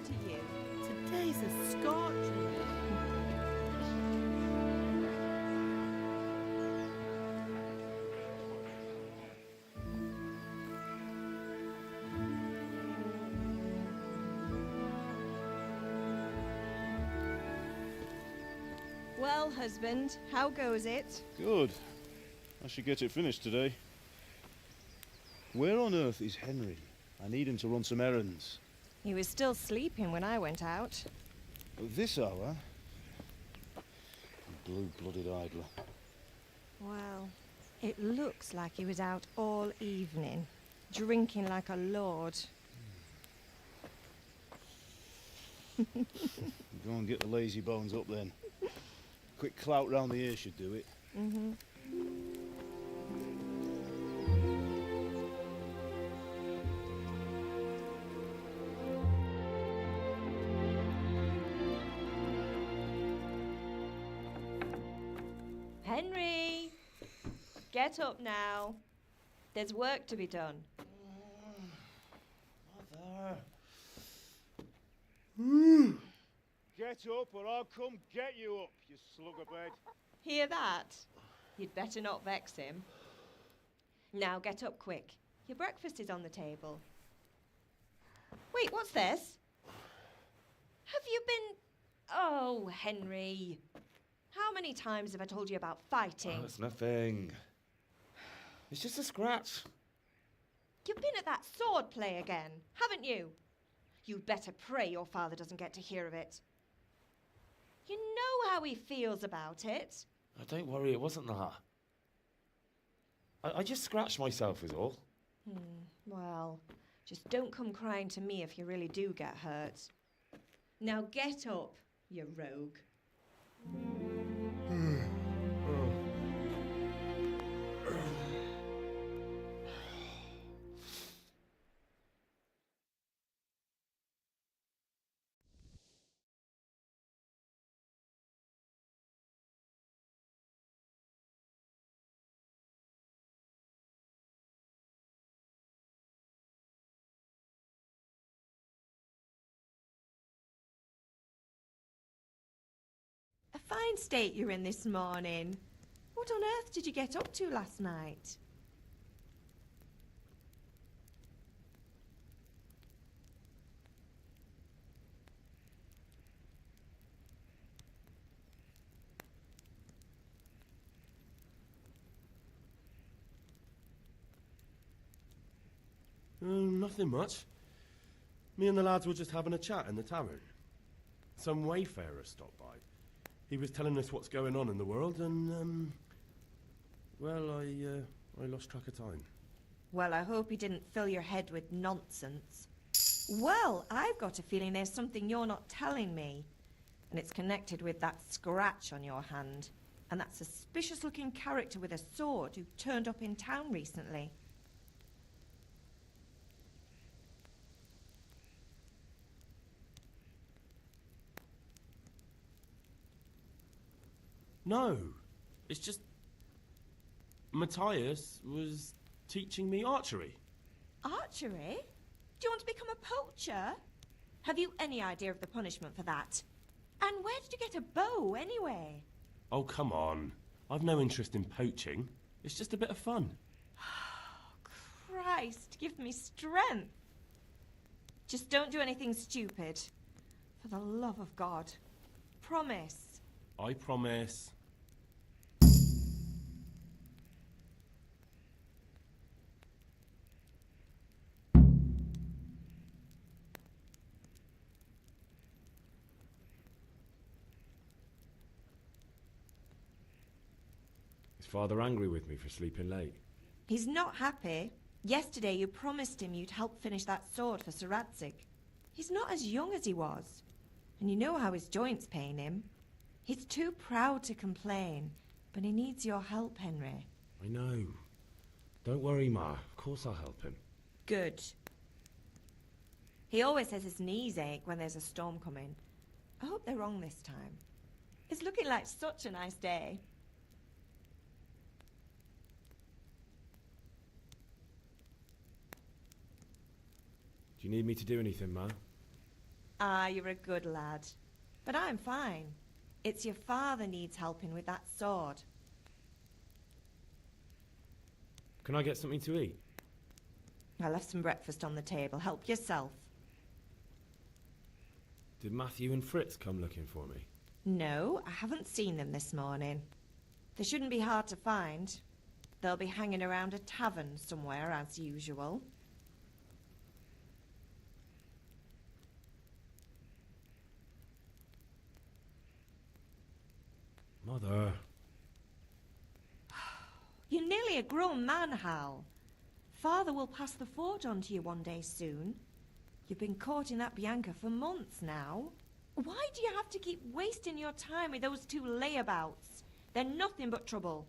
to you. Today's a scorcher. Well, husband, how goes it? Good. I should get it finished today. Where on earth is Henry? I need him to run some errands. He was still sleeping when I went out. At this hour? Blue-blooded idler. Well, it looks like he was out all evening, drinking like a lord. Go and get the lazy bones up then. Quick clout round the ear should do it. Mm-hmm. Henry! Get up now. There's work to be done. Mother! Get up or I'll come get you up, you slugabed. Hear that? You'd better not vex him. Now get up quick. Your breakfast is on the table. Wait, what's this? Have you been... Oh, Henry. How many times have I told you about fighting? Oh, it's nothing. It's just a scratch. You've been at that sword play again, haven't you? You'd better pray your father doesn't get to hear of it. You know how he feels about it. Oh, don't worry, it wasn't that. I just scratched myself is all. Well, just don't come crying to me if you really do get hurt. Now get up, you rogue. A fine state you're in this morning. What on earth did you get up to last night? Nothing much. Me and the lads were just having a chat in the tavern. Some wayfarer stopped by. He was telling us what's going on in the world and, well, I lost track of time. Well, I hope he didn't fill your head with nonsense. Well, I've got a feeling there's something you're not telling me. And it's connected with that scratch on your hand. And that suspicious-looking character with a sword who turned up in town recently. No, it's just... Matthias was teaching me archery. Archery? Do you want to become a poacher? Have you any idea of the punishment for that? And where did you get a bow, anyway? Oh, come on. I've no interest in poaching. It's just a bit of fun. Christ, give me strength. Just don't do anything stupid. For the love of God. Promise. I promise. Is Father angry with me for sleeping late? He's not happy. Yesterday you promised him you'd help finish that sword for Sir Radzig. He's not as young as he was. And you know how his joints pain him. He's too proud to complain, but he needs your help, Henry. I know. Don't worry, Ma. Of course I'll help him. Good. He always says his knees ache when there's a storm coming. I hope they're wrong this time. It's looking like such a nice day. Do you need me to do anything, Ma? Ah, you're a good lad. But I'm fine. It's your father needs helping with that sword. Can I get something to eat? I left some breakfast on the table. Help yourself. Did Matthew and Fritz come looking for me? No, I haven't seen them this morning. They shouldn't be hard to find. They'll be hanging around a tavern somewhere, as usual. Mother. You're nearly a grown man, Hal. Father will pass the forge on to you one day soon. You've been courting that Bianca for months now. Why do you have to keep wasting your time with those two layabouts? They're nothing but trouble.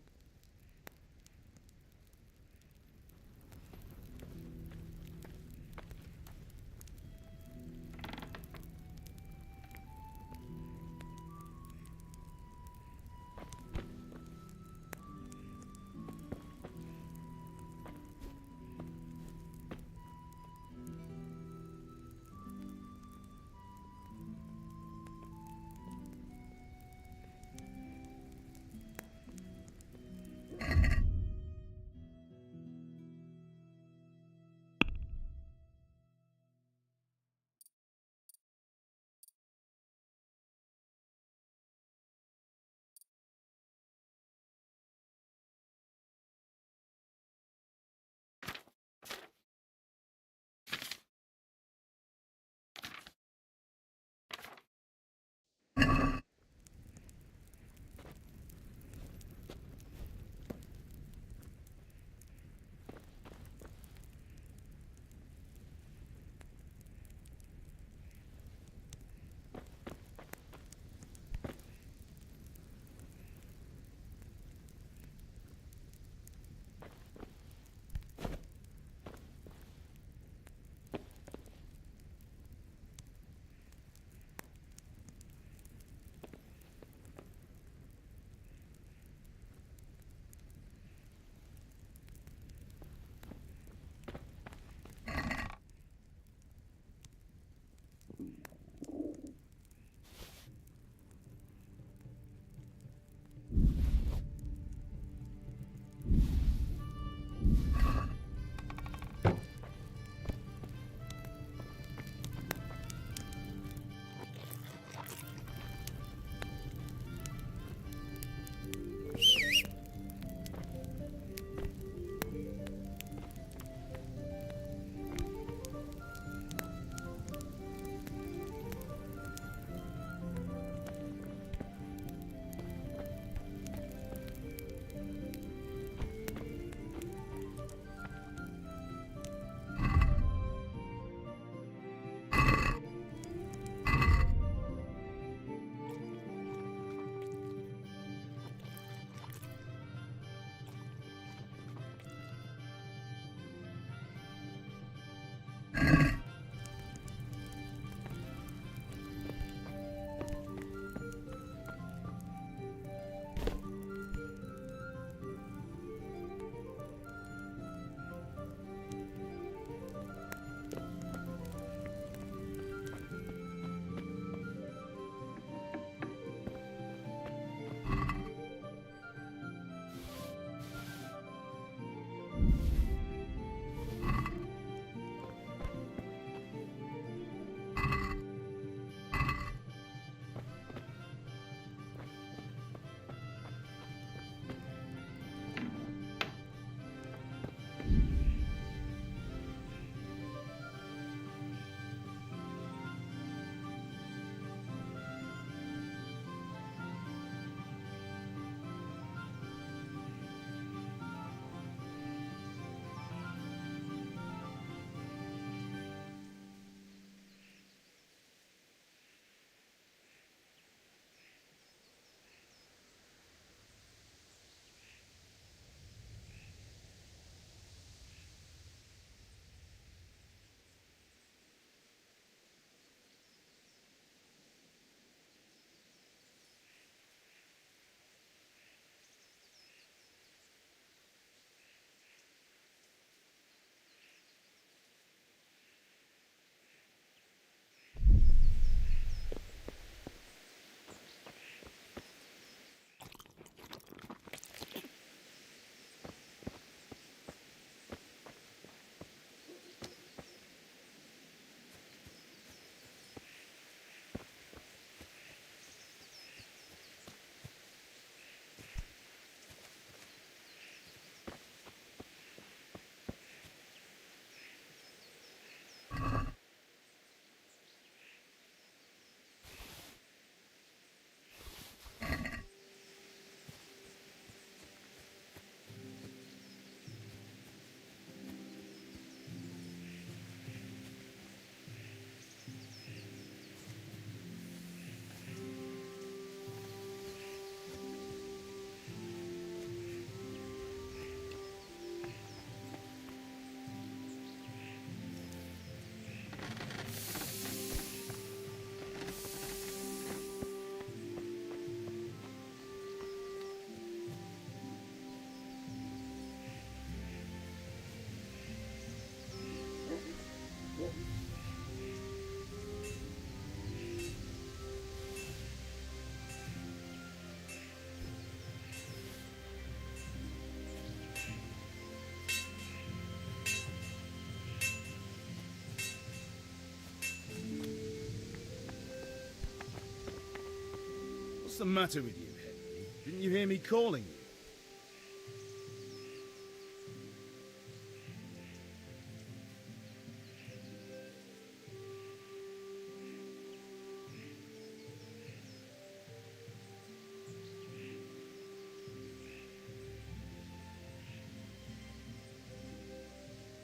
What's the matter with you, Henry? Didn't you hear me calling you?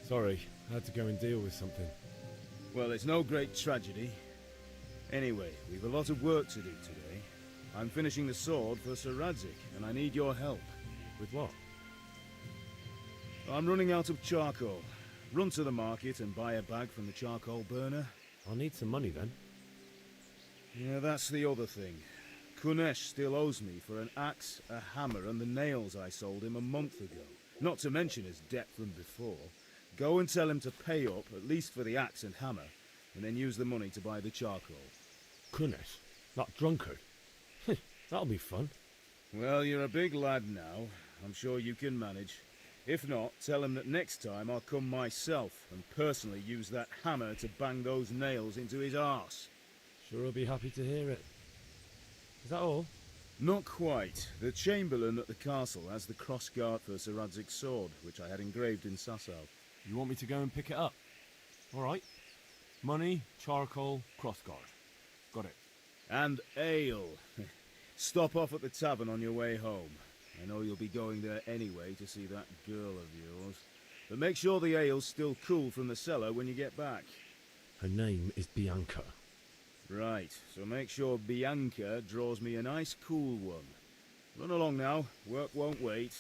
Sorry, I had to go and deal with something. Well, it's no great tragedy. Anyway, we've a lot of work to do today. I'm finishing the sword for Sir Radzig, and I need your help. With what? I'm running out of charcoal. Run to the market and buy a bag from the charcoal burner. I'll need some money then. Yeah, that's the other thing. Kunesh still owes me for an axe, a hammer, and the nails I sold him a month ago. Not to mention his debt from before. Go and tell him to pay up, at least for the axe and hammer, and then use the money to buy the charcoal. Kunesh? That drunkard? That'll be fun. Well, you're a big lad now. I'm sure you can manage. If not, tell him that next time I'll come myself and personally use that hammer to bang those nails into his arse. Sure I'll be happy to hear it. Is that all? Not quite. The Chamberlain at the castle has the crossguard for Sir Radzig's sword, which I had engraved in Sasau. You want me to go and pick it up? Alright. Money, charcoal, crossguard. Got it. And ale. Stop off at the tavern on your way home. I know you'll be going there anyway to see that girl of yours. But make sure the ale's still cool from the cellar when you get back. Her name is Bianca. Right, so make sure Bianca draws me a nice cool one. Run along now, work won't wait.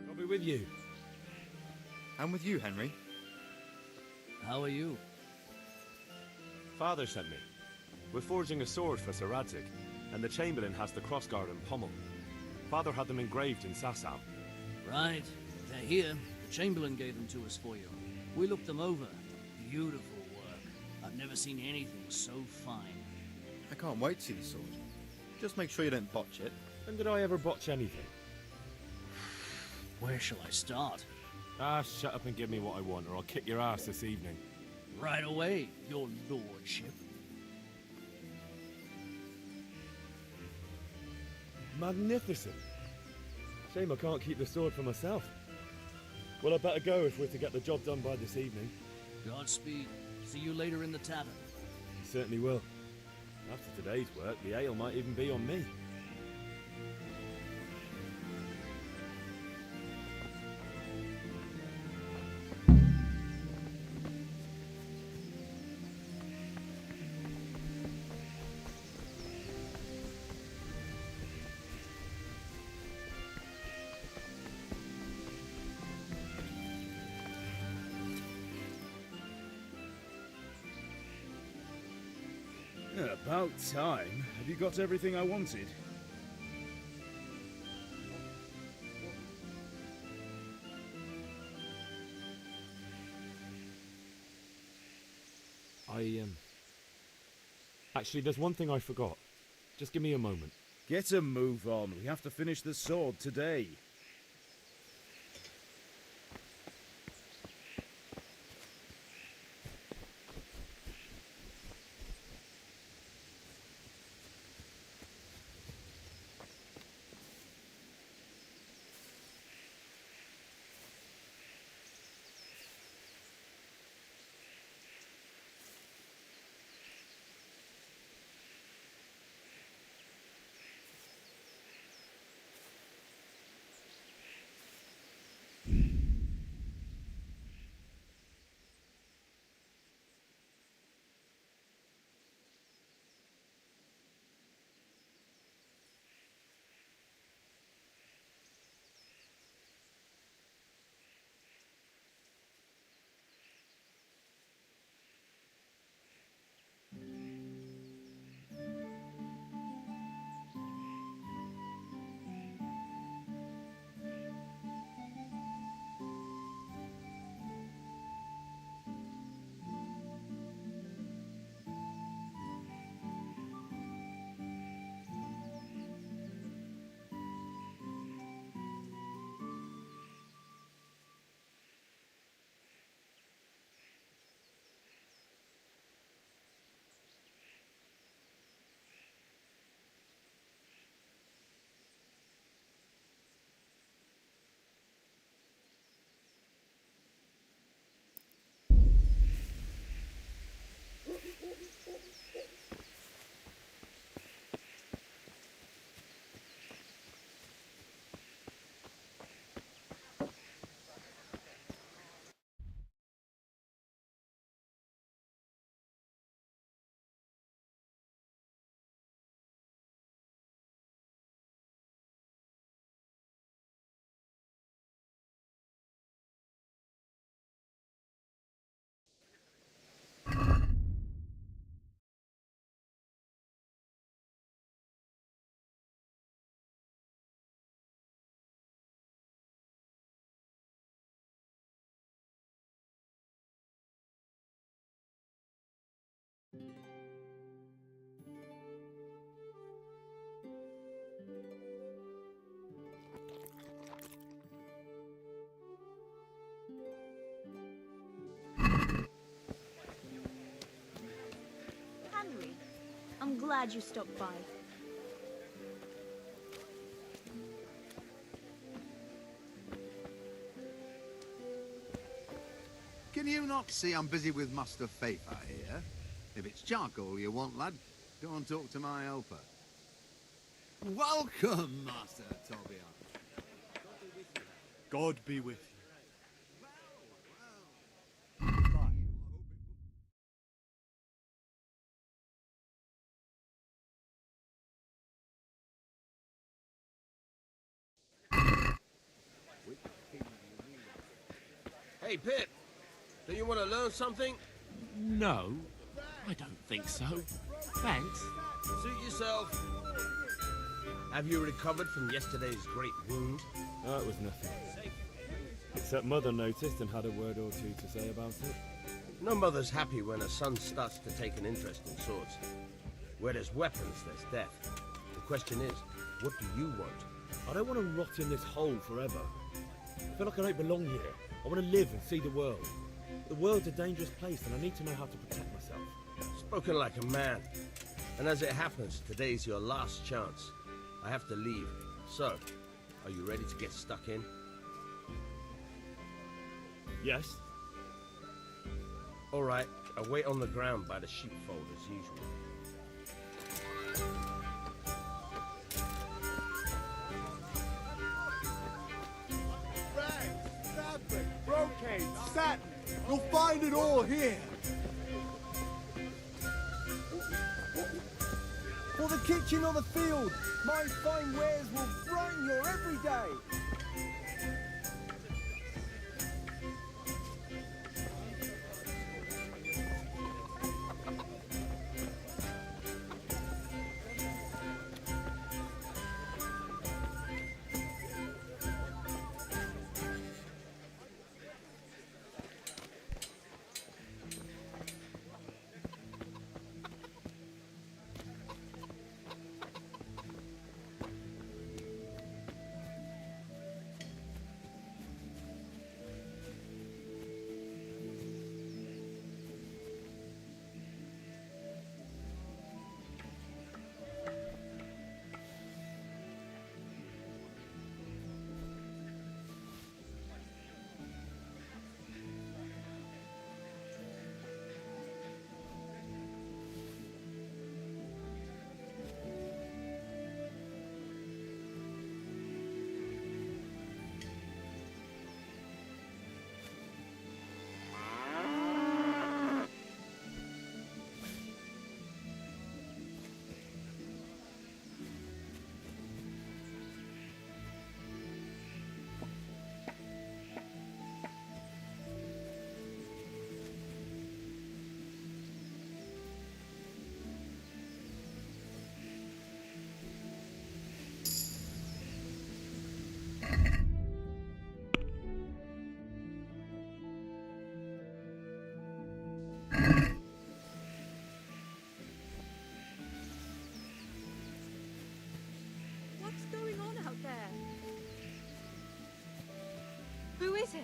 I'll be with you. I'm with you, Henry. How are you? Father sent me. We're forging a sword for Sir Radzig, and the Chamberlain has the crossguard and pommel. Father had them engraved in Sasau. Right. They're here. The Chamberlain gave them to us for you. We looked them over. Beautiful work. I've never seen anything so fine. I can't wait to see the sword. Just make sure you don't botch it. When did I ever botch anything? Where shall I start? Ah, shut up and give me what I want, or I'll kick your ass this evening. Right away, your lordship. Magnificent. Shame I can't keep the sword for myself. Well, I better go if we're to get the job done by this evening. Godspeed. See you later in the tavern. You certainly will. After today's work, the ale might even be on me. About time. Have you got everything I wanted? Actually, there's one thing I forgot. Just give me a moment. Get a move on. We have to finish the sword today. Henry, I'm glad you stopped by. Can you not see I'm busy with Master Faith out here? If it's charcoal you want, lad, go and talk to my helper. Welcome, Master Tobias. God be with you. Hey, Pip, do you want to learn something? No, I don't think so. Thanks. Suit yourself. Have you recovered from yesterday's great wound? No, it was nothing. Except Mother noticed and had a word or two to say about it. No mother's happy when a son starts to take an interest in swords. Where there's weapons, there's death. The question is, what do you want? I don't want to rot in this hole forever. I feel like I don't belong here. I want to live and see the world. The world's a dangerous place and I need to know how to protect myself. Spoken like a man. And as it happens, today's your last chance. I have to leave. So, are you ready to get stuck in? Yes? All right, I'll wait on the ground by the sheepfold as usual. Rags, fabric, brocade, satin. You'll find it all here. For the kitchen or the field, my fine wares will brighten your every day. Who is it?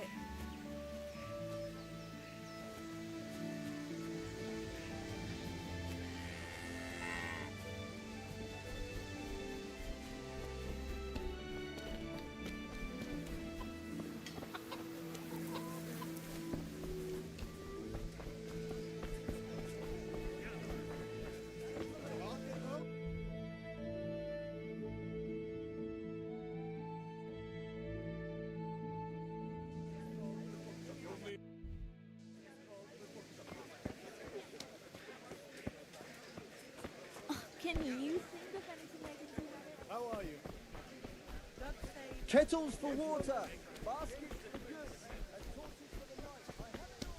Can you think of anything I can do with it? How are you? Kettles for water, baskets for goods, and torches for the night. I have it all.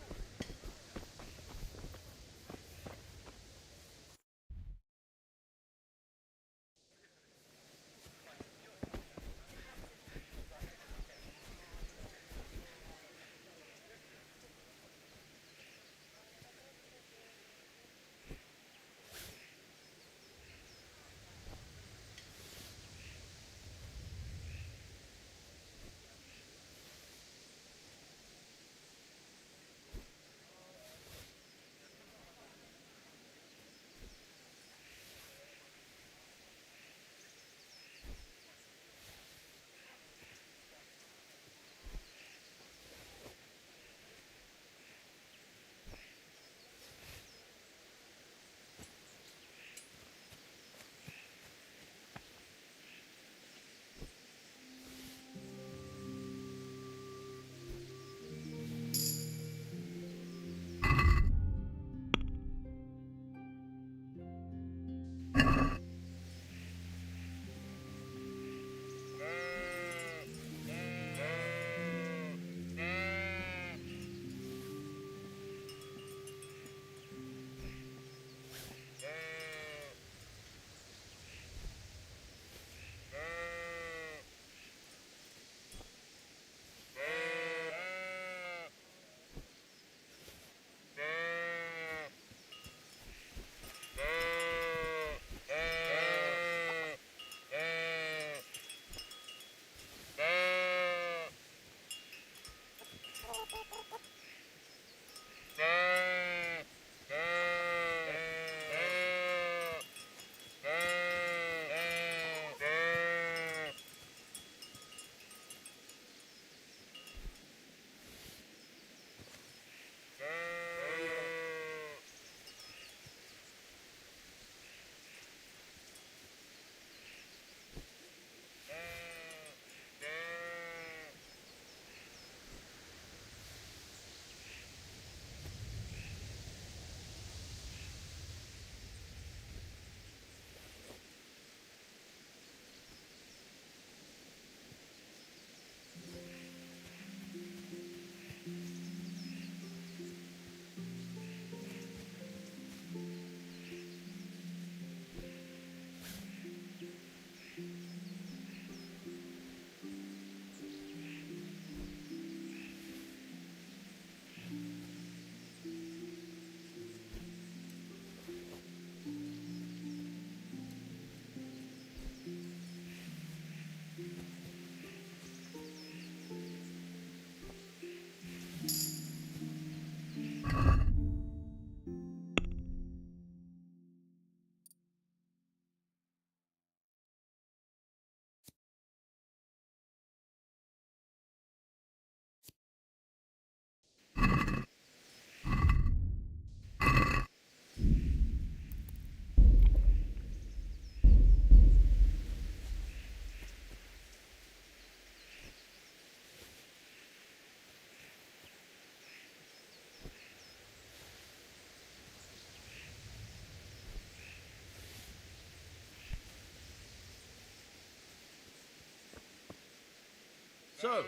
So,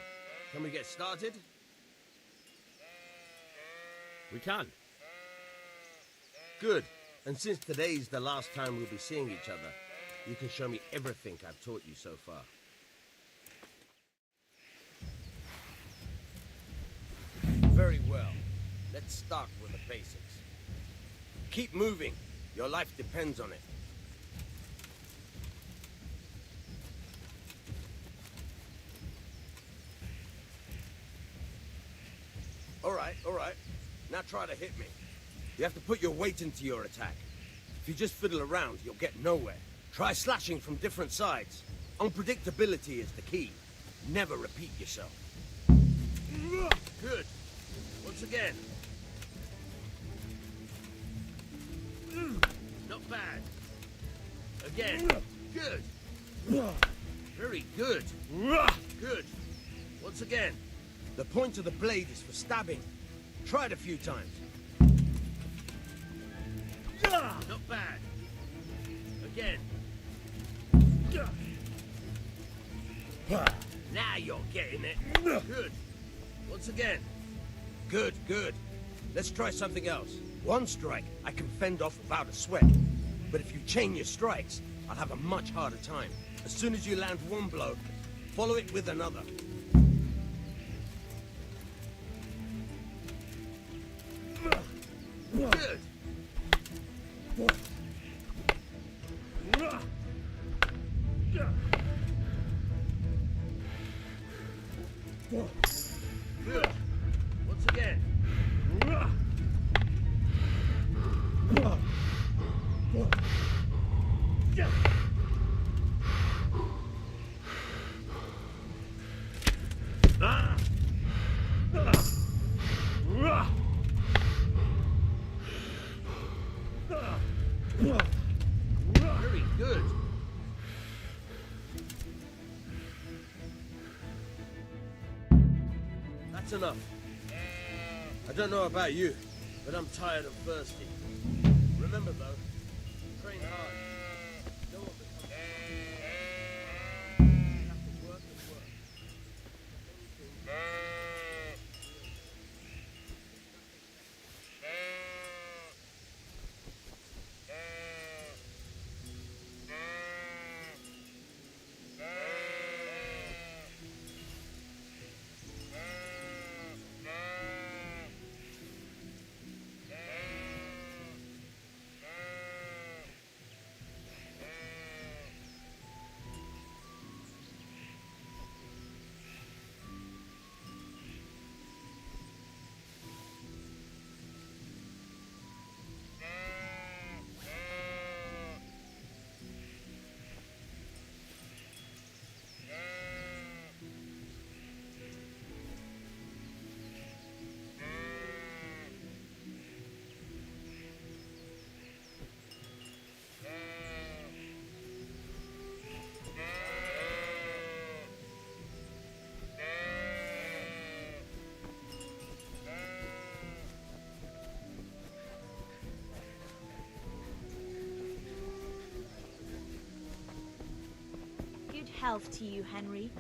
can we get started? We can. Good. And since today's the last time we'll be seeing each other, you can show me everything I've taught you so far. Very well. Let's start with the basics. Keep moving. Your life depends on it. All right. Now try to hit me. You have to put your weight into your attack. If you just fiddle around, you'll get nowhere. Try slashing from different sides. Unpredictability is the key. Never repeat yourself. Good. Once again. Not bad. Again. Good. Very good. Good. Once again. The point of the blade is for stabbing. Try it a few times. Not bad. Again. Now you're getting it. Good. Once again. Good. Let's try something else. One strike I can fend off without a sweat. But if you chain your strikes, I'll have a much harder time. As soon as you land one blow, follow it with another. Good. Good. Once again. Very good. That's enough. I don't know about you, but I'm tired and thirsty. Remember though, train hard. No one becomes you have to work and work. Good health to you, Henry.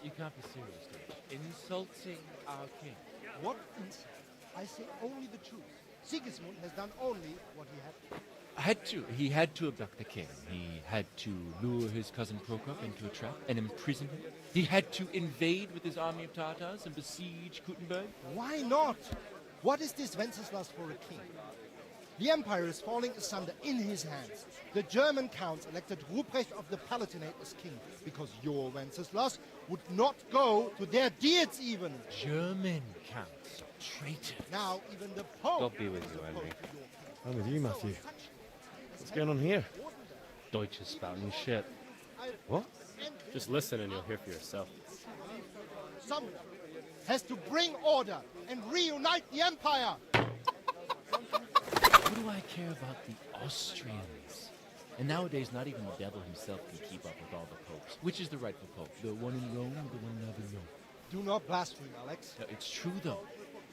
You can't be serious, dude. Insulting our king. What insult? I say only the truth. Sigismund has done only what he had to. He had to abduct the king. He had to lure his cousin Prokop into a trap and imprison him. He had to invade with his army of Tatars and besiege Kuttenberg. Why not? What is this Wenceslas for a king? The empire is falling asunder in his hands. The German counts elected Ruprecht of the Palatinate as king because your Wenceslas would not go to their deeds even. German counts, traitors. Now even the Pope. God be with you, Henry. I'm with you, Matthew. What's going on here? Deutsch is spouting shit. What? Just listen and you'll hear for yourself. Someone has to bring order and reunite the empire. What do I care about the Austrians? And nowadays, not even the devil himself can keep up with all the popes. Which is the rightful pope? The one in Rome or the one in Avignon? Do not blaspheme, Alex. No, it's true, though.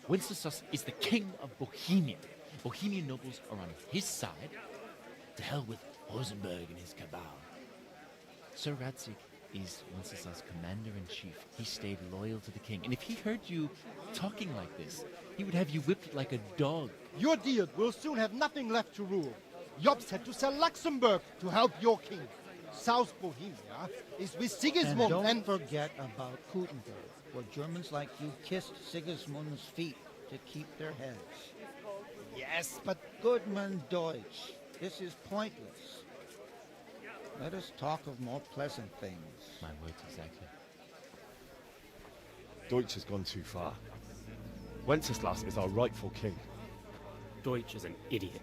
Wenceslas is the king of Bohemia. Bohemian nobles are on his side. To hell with Rosenberg and his cabal. Sir Radzig is Wenceslas' commander-in-chief. He stayed loyal to the king. And if he heard you talking like this, he would have you whipped like a dog. Your deal will soon have nothing left to rule. Jobst had to sell Luxembourg to help your king. South Bohemia is with Sigismund and don't forget about Kuttenberg, where Germans like you kissed Sigismund's feet to keep their heads. Yes, but Goodman Deutsch, this is pointless. Let us talk of more pleasant things. My words exactly. Deutsch has gone too far. Wenceslas is our rightful king. Deutsch is an idiot.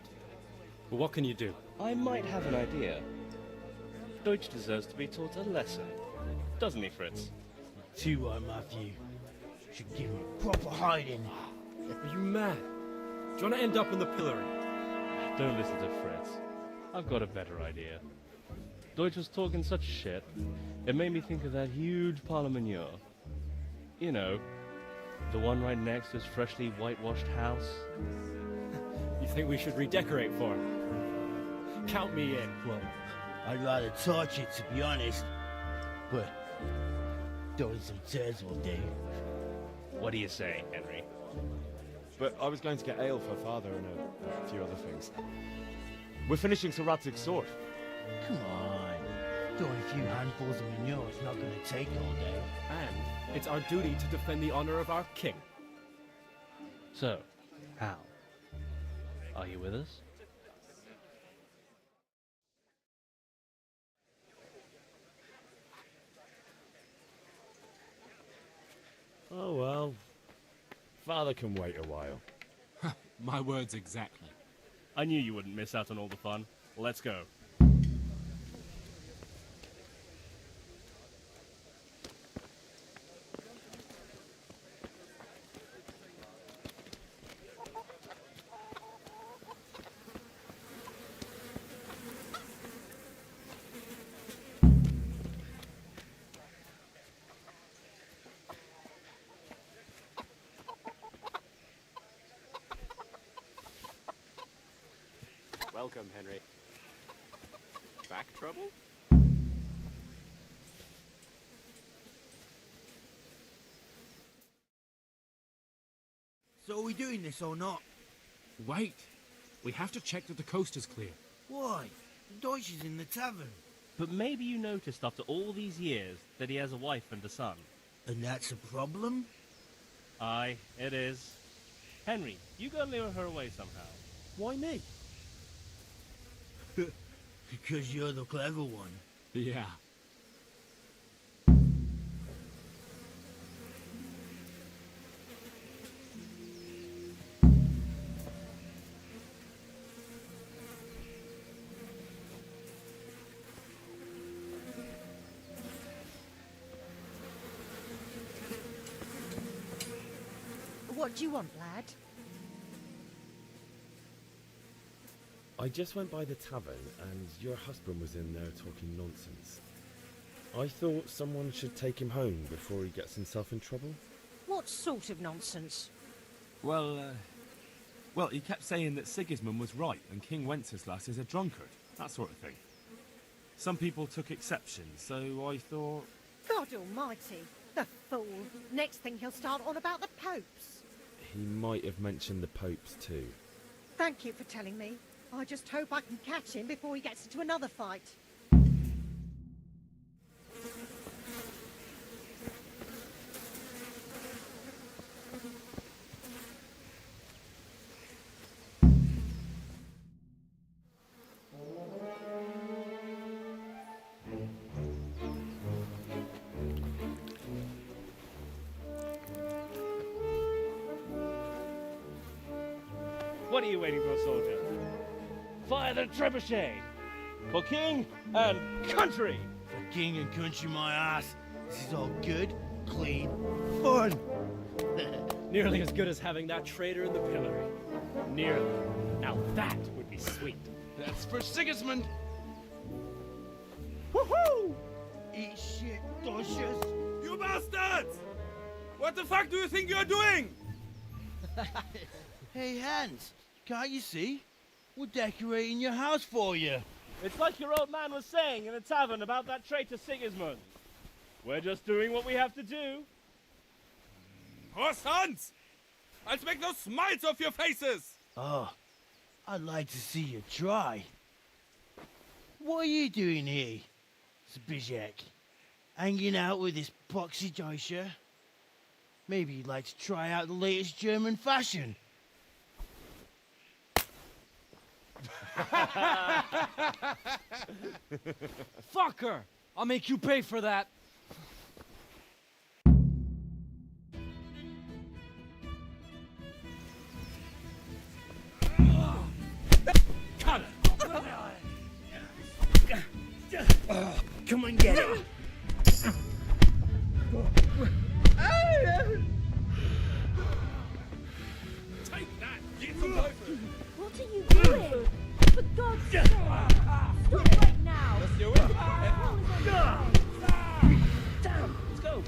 But what can you do? I might have an idea. Deutsch deserves to be taught a lesson. Doesn't he, Fritz? Too right, Matthew. Should give him a proper hiding. Are you mad? Do you want to end up in the pillory? Don't listen to Fritz. I've got a better idea. Deutsch was talking such shit, it made me think of that huge parliament. You know, the one right next to his freshly whitewashed house. You think we should redecorate for him? Count me in. Well, I'd rather torch it, to be honest. But throwing some tears will do. What do you say, Henry? But I was going to get ale for father and a few other things. We're finishing Sir Radzig's sword. Come on. Throwing a few handfuls of manure is not going to take all day. And it's our duty to defend the honor of our king. So, Hal, are you with us? Oh well. Father can wait a while. My words exactly. I knew you wouldn't miss out on all the fun. Let's go. Welcome, Henry. Back trouble? So are we doing this or not? Wait. We have to check that the coast is clear. Why? Deutsch is in the tavern. But maybe you noticed after all these years that he has a wife and a son. And that's a problem? Aye, it is. Henry, you go lure her away somehow. Why me? Because you're the clever one. Yeah. What do you want, lad? I just went by the tavern and your husband was in there talking nonsense. I thought someone should take him home before he gets himself in trouble. What sort of nonsense? Well, he kept saying that Sigismund was right and King Wenceslas is a drunkard. That sort of thing. Some people took exception, so I thought... God almighty! The fool. Next thing he'll start on about the popes. He might have mentioned the popes too. Thank you for telling me. I just hope I can catch him before he gets into another fight. What are you waiting for, soldier? Fire the trebuchet! For king and country! For king and country, my ass. This is all good, clean, fun. Nearly as good as having that traitor in the pillory. Nearly. Now that would be sweet. That's for Sigismund. Woohoo! Eat shit, Docious. You bastards! What the fuck do you think you're doing? Hey, Hans, can't you see? We're decorating your house for you. It's like your old man was saying in the tavern about that traitor Sigismund. We're just doing what we have to do. Horse Hans! I'll make those smiles off your faces! Oh, I'd like to see you try. What are you doing here, Zbyszek? Hanging out with this boxy Deutscher? Maybe you'd like to try out the latest German fashion. Fucker! I'll make you pay for that. Cut it! Come and get it! Take that! Get some loafers! What are you doing? For God's sake! Stop right now! Let's do it! Damn! Let's go!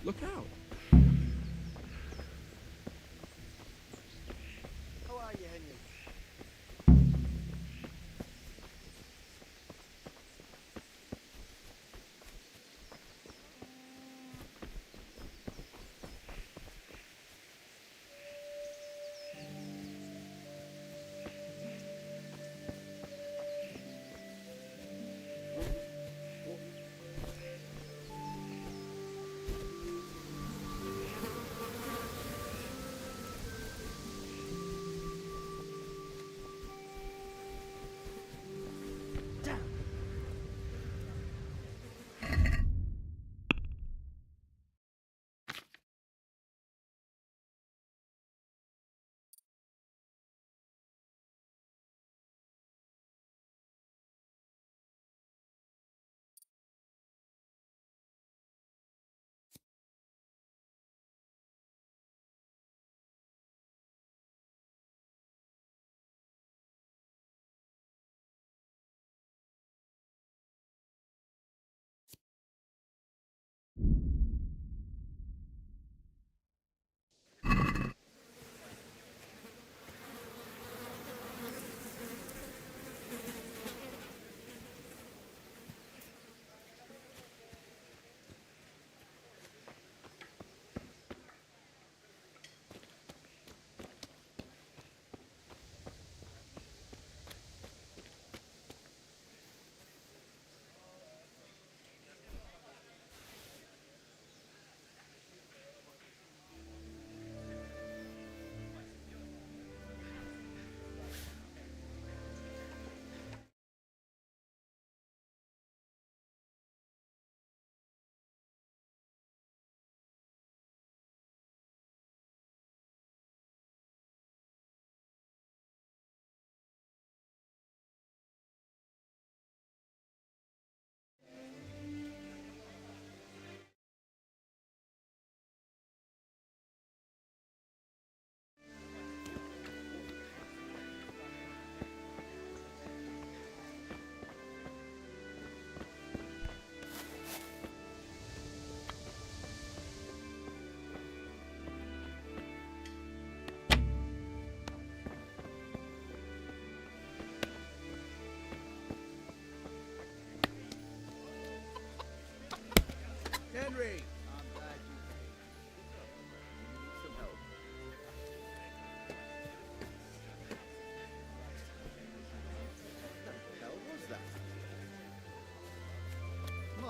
Look out!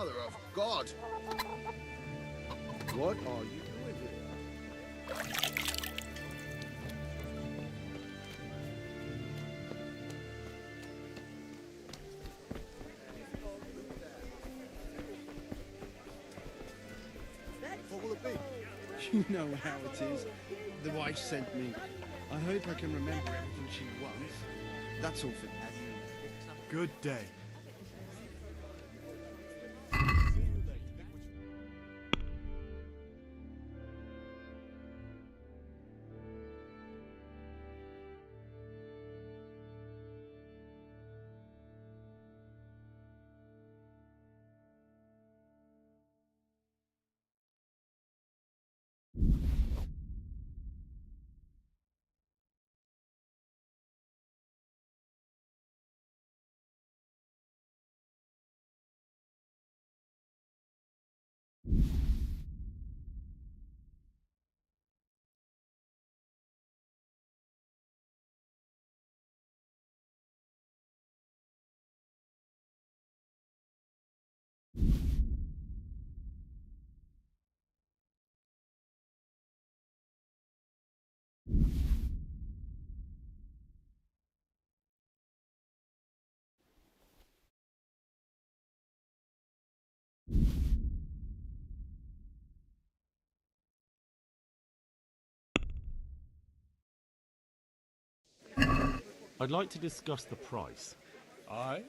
Mother of God! What are you doing here? What will it be? You know how it is. The wife sent me. I hope I can remember everything she wants. That's all for now. Good day. I'd like to discuss the price. Aye?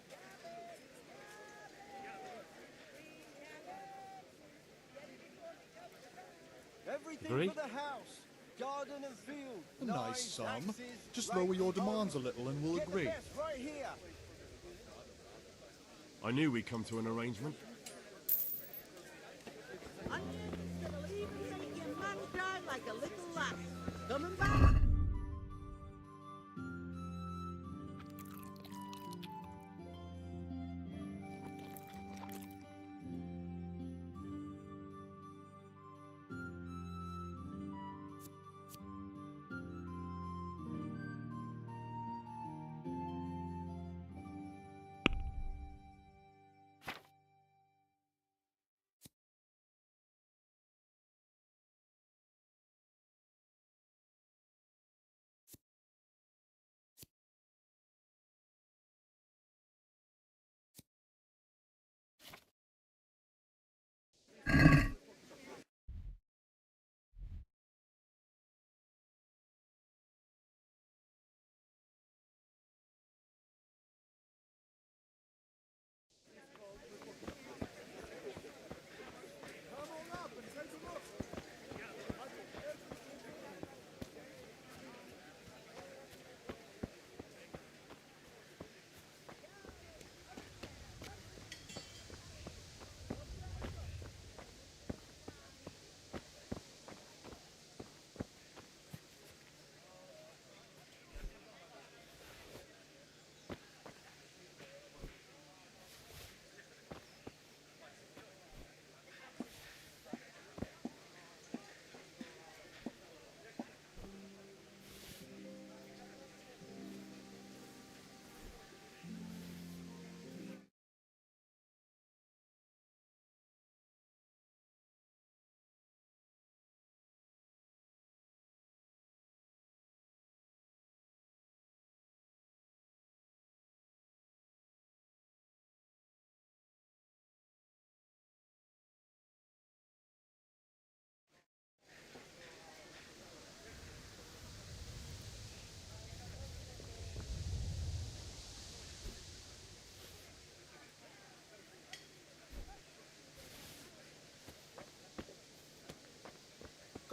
Everything Agree? for the house. Garden and field. A nice sum. Just lower your demands a little and we'll agree. Right here. I knew we'd come to an arrangement. Your man died like a little lass. Coming back.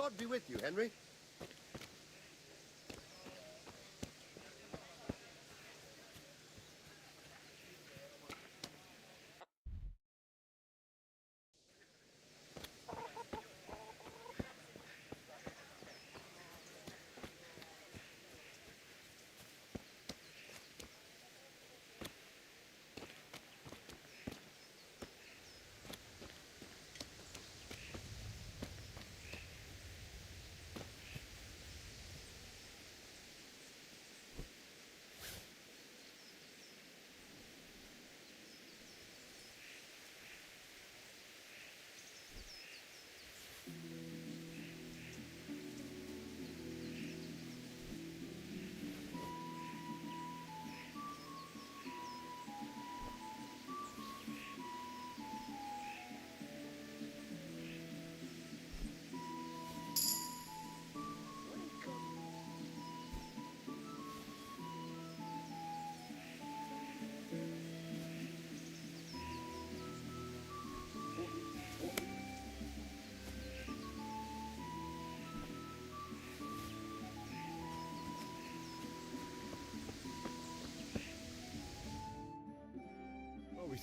God be with you, Henry.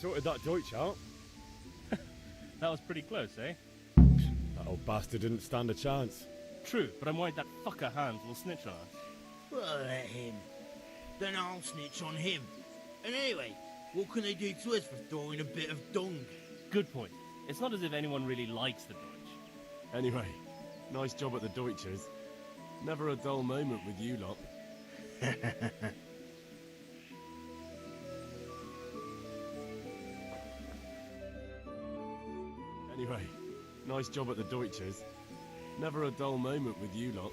sorted that Deutsch out. That was pretty close, eh? That old bastard didn't stand a chance. True, but I'm worried that fucker Hans will snitch on us. Well, let him. Then I'll snitch on him. And anyway, what can they do to us for throwing a bit of dung? Good point. It's not as if anyone really likes the Deutsch. Anyway, nice job at the Deutschers. Never a dull moment with you lot. Anyway, nice job at the Deutschers. Never a dull moment with you lot.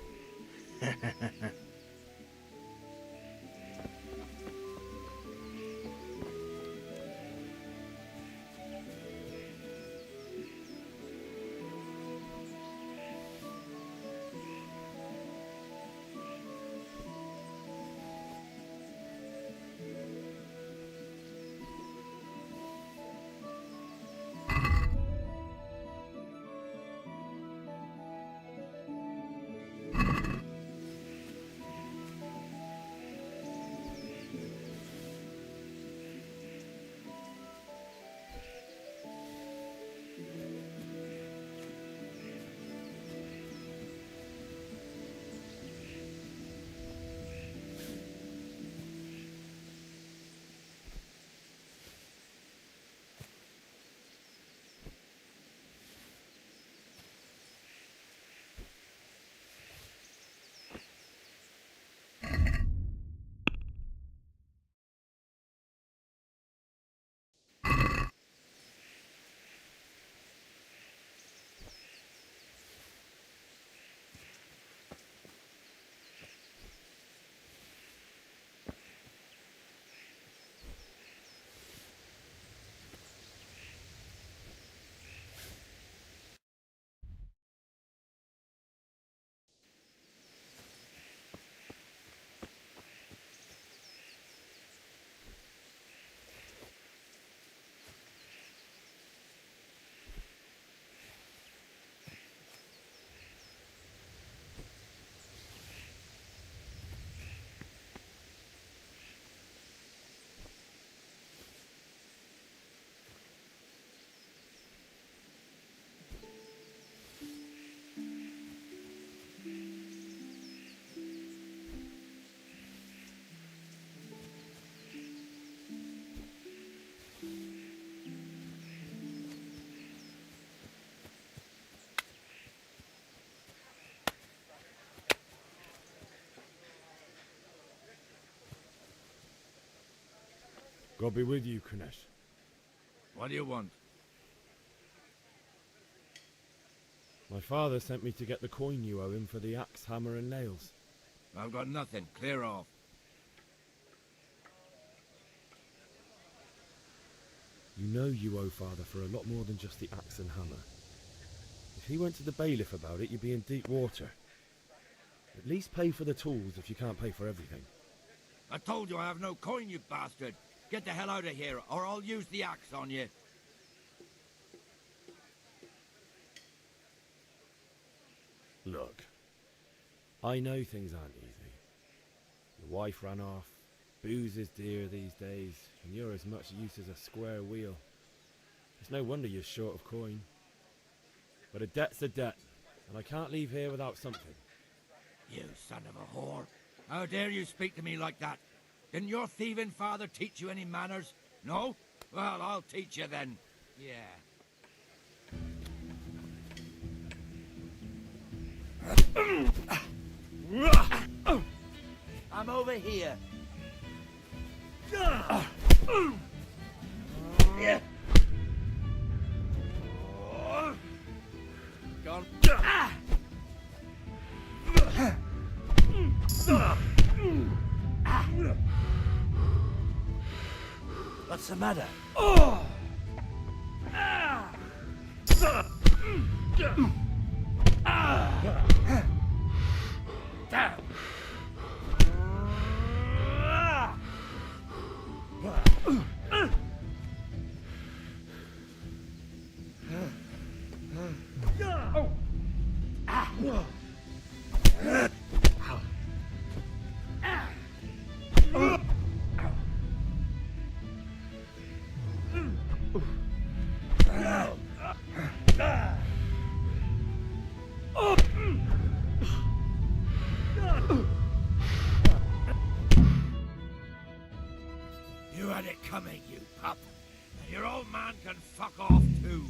God be with you, Kunesh. What do you want? My father sent me to get the coin you owe him for the axe, hammer and nails. I've got nothing. Clear off. You know you owe father for a lot more than just the axe and hammer. If he went to the bailiff about it, you'd be in deep water. At least pay for the tools if you can't pay for everything. I told you I have no coin, you bastard. Get the hell out of here, or I'll use the axe on you. Look, I know things aren't easy. Your wife ran off, booze is dear these days, and you're as much use as a square wheel. It's no wonder you're short of coin. But a debt's a debt, and I can't leave here without something. You son of a whore. How dare you speak to me like that? Didn't your thieving father teach you any manners? No? Well, I'll teach you then. Yeah. I'm over here. Gone. What's the matter? coming, you pup. And your old man can fuck off too.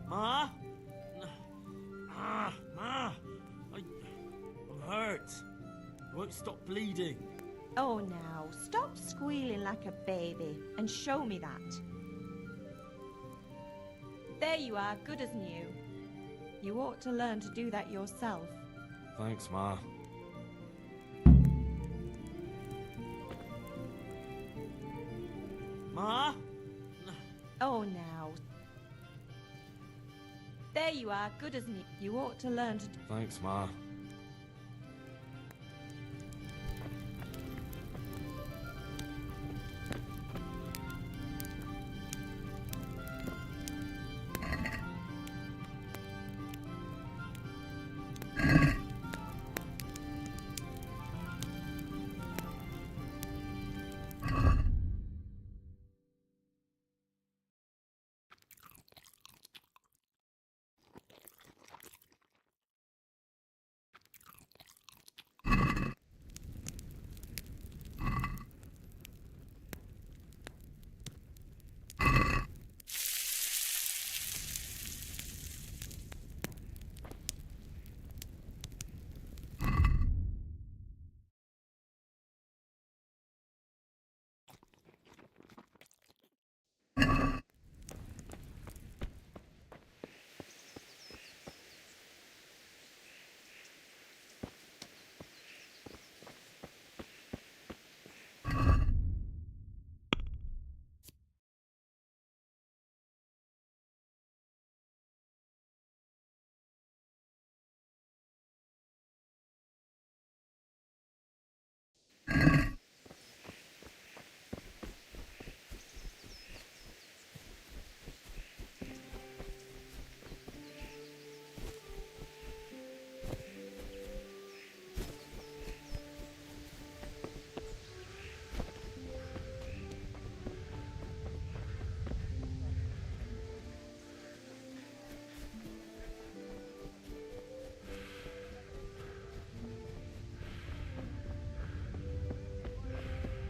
Ma? Ma! I'm hurt. I won't stop bleeding. Oh, now, stop squealing like a baby and show me that. There you are, good as new. You ought to learn to do that yourself. Thanks, Ma. Ma? Oh, now. There you are, good as new. You ought to learn to... Thanks, Ma.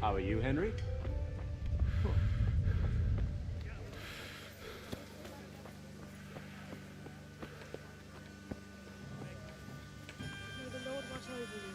How are you, Henry? May the Lord watch over you.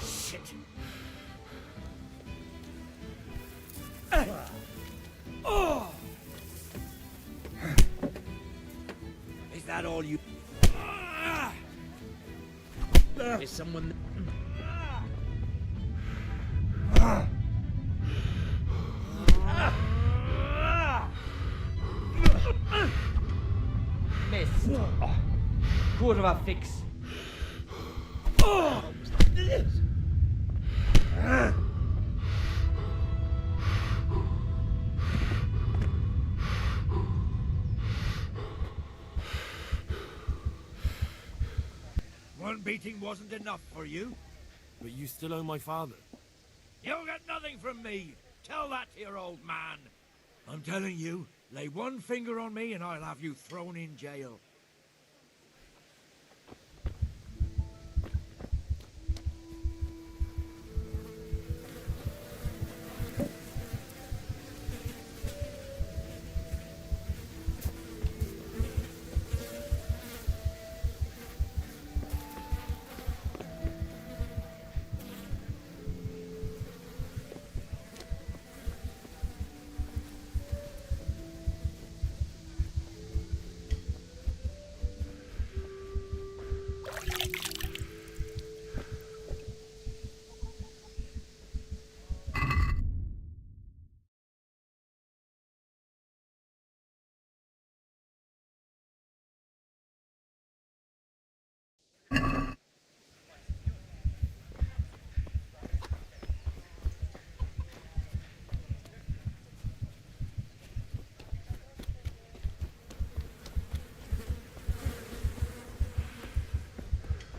Shit. Is that all you... Is someone... Miss. Kurwa fix. One beating wasn't enough for you? But you still owe my father. You'll get nothing from me. Tell that to your old man. I'm telling you, lay one finger on me and I'll have you thrown in jail.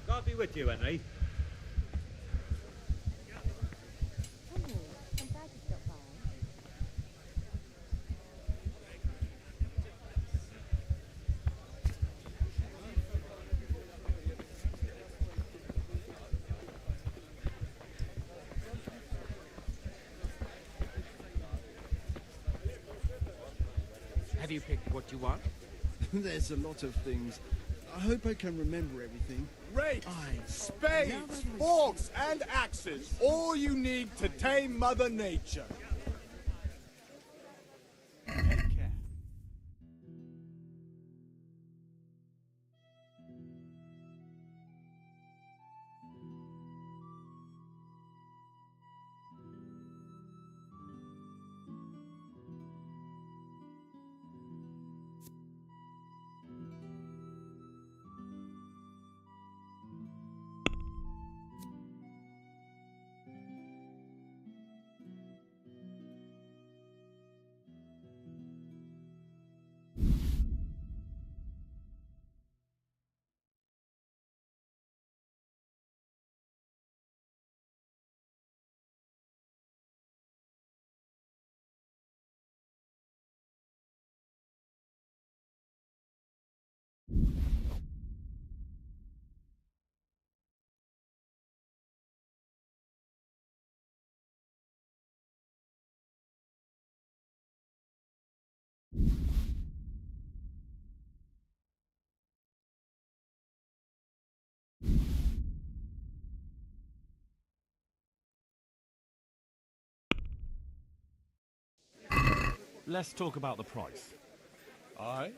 God be with you, Henry. Have you picked what you want? There's a lot of things. I hope I can remember everything. Rakes, spades, forks, and axes. All you need to tame Mother Nature. Let's talk about the price. Aye?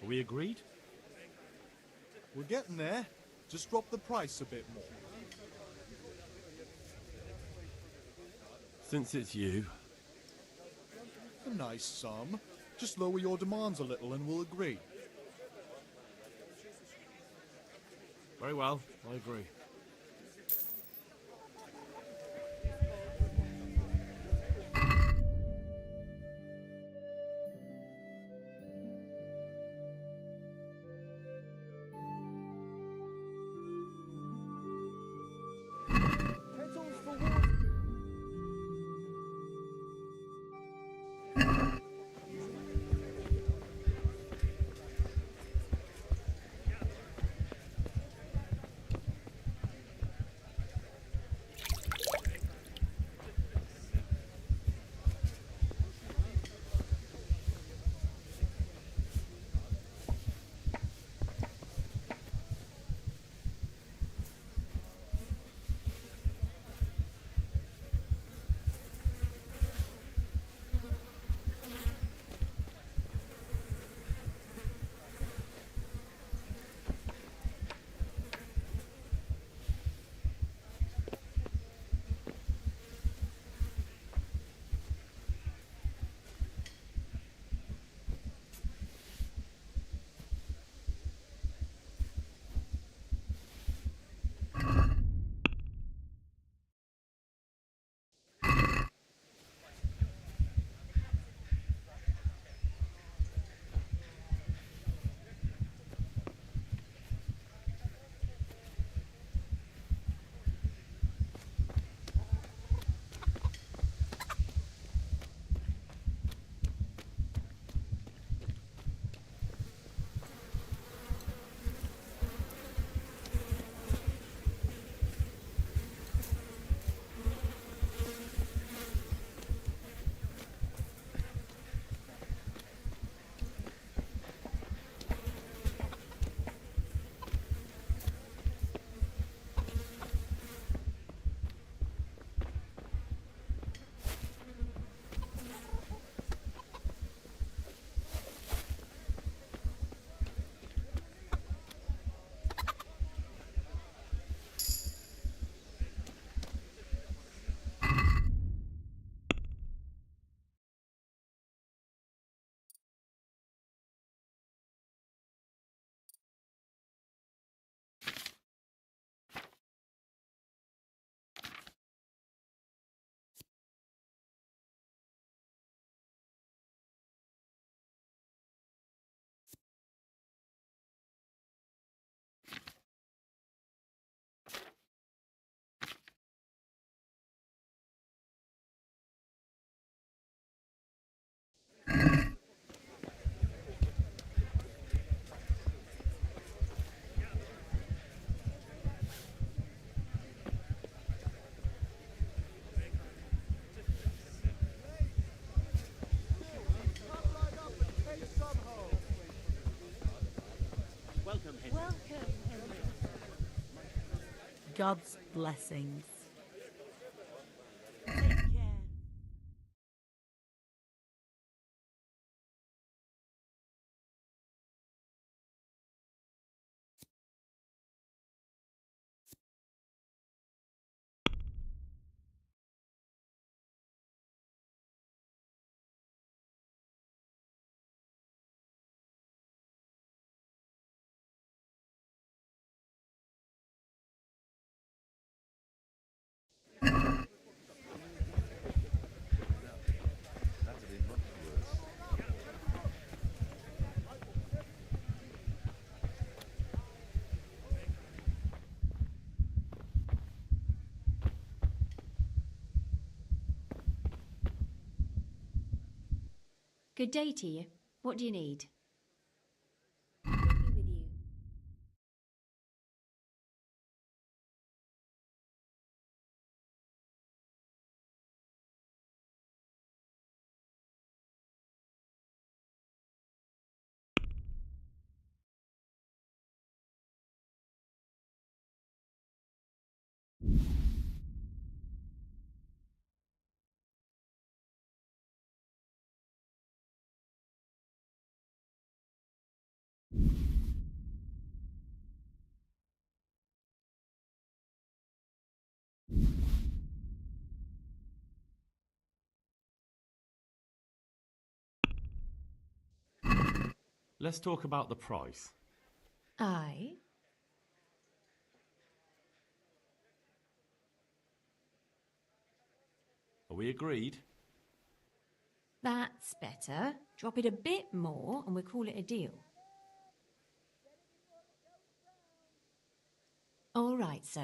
Are we agreed? We're getting there. Just drop the price a bit more. Since it's you. A nice sum. Just lower your demands a little and we'll agree. Very well, I agree. God's blessings. Good day to you. What do you need? Let's talk about the price. Aye. Are we agreed? That's better. Drop it a bit more and we'll call it a deal. All right, so.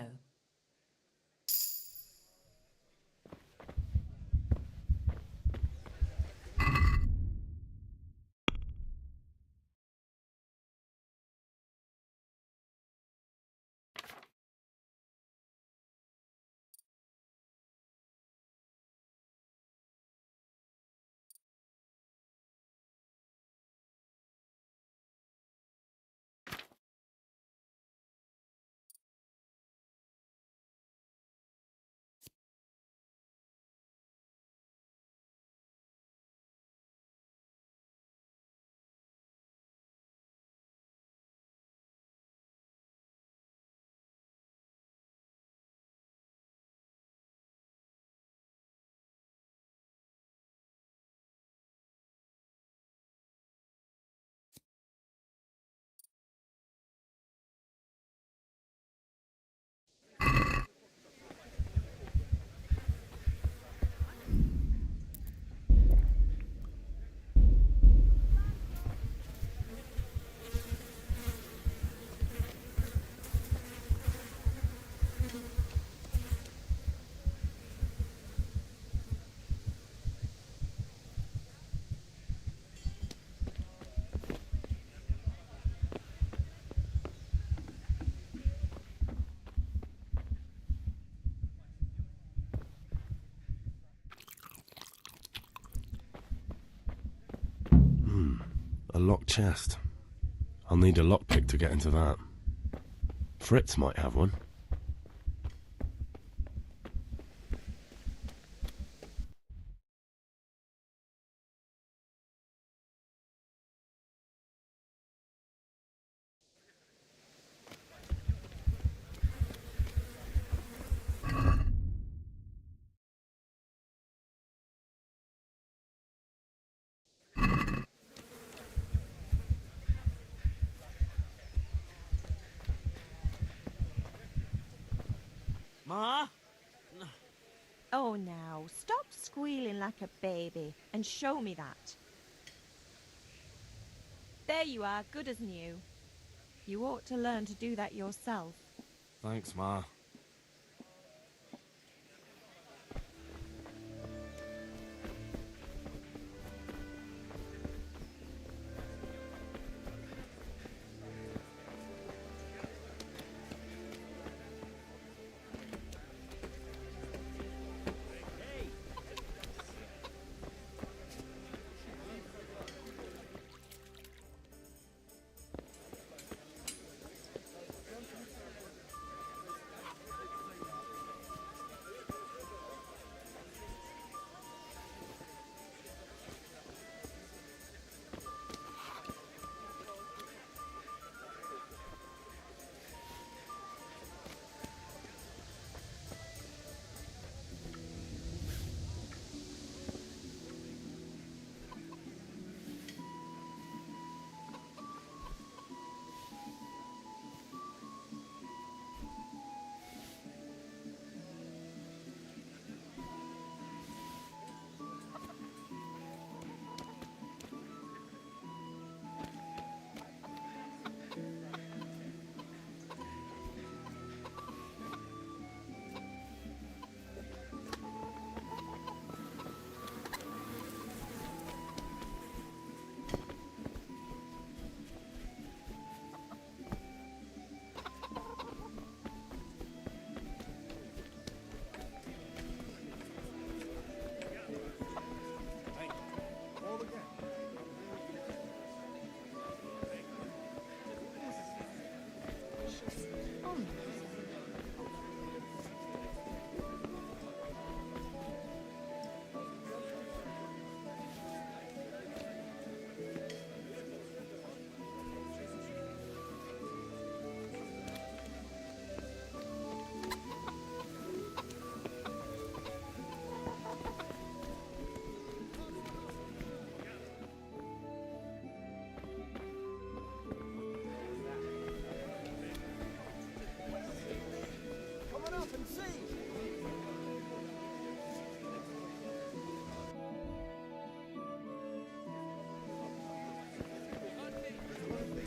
A locked chest. I'll need a lockpick to get into that. Fritz might have one. Ma? Oh, now, stop squealing like a baby and show me that. There you are, good as new. You ought to learn to do that yourself. Thanks, Ma.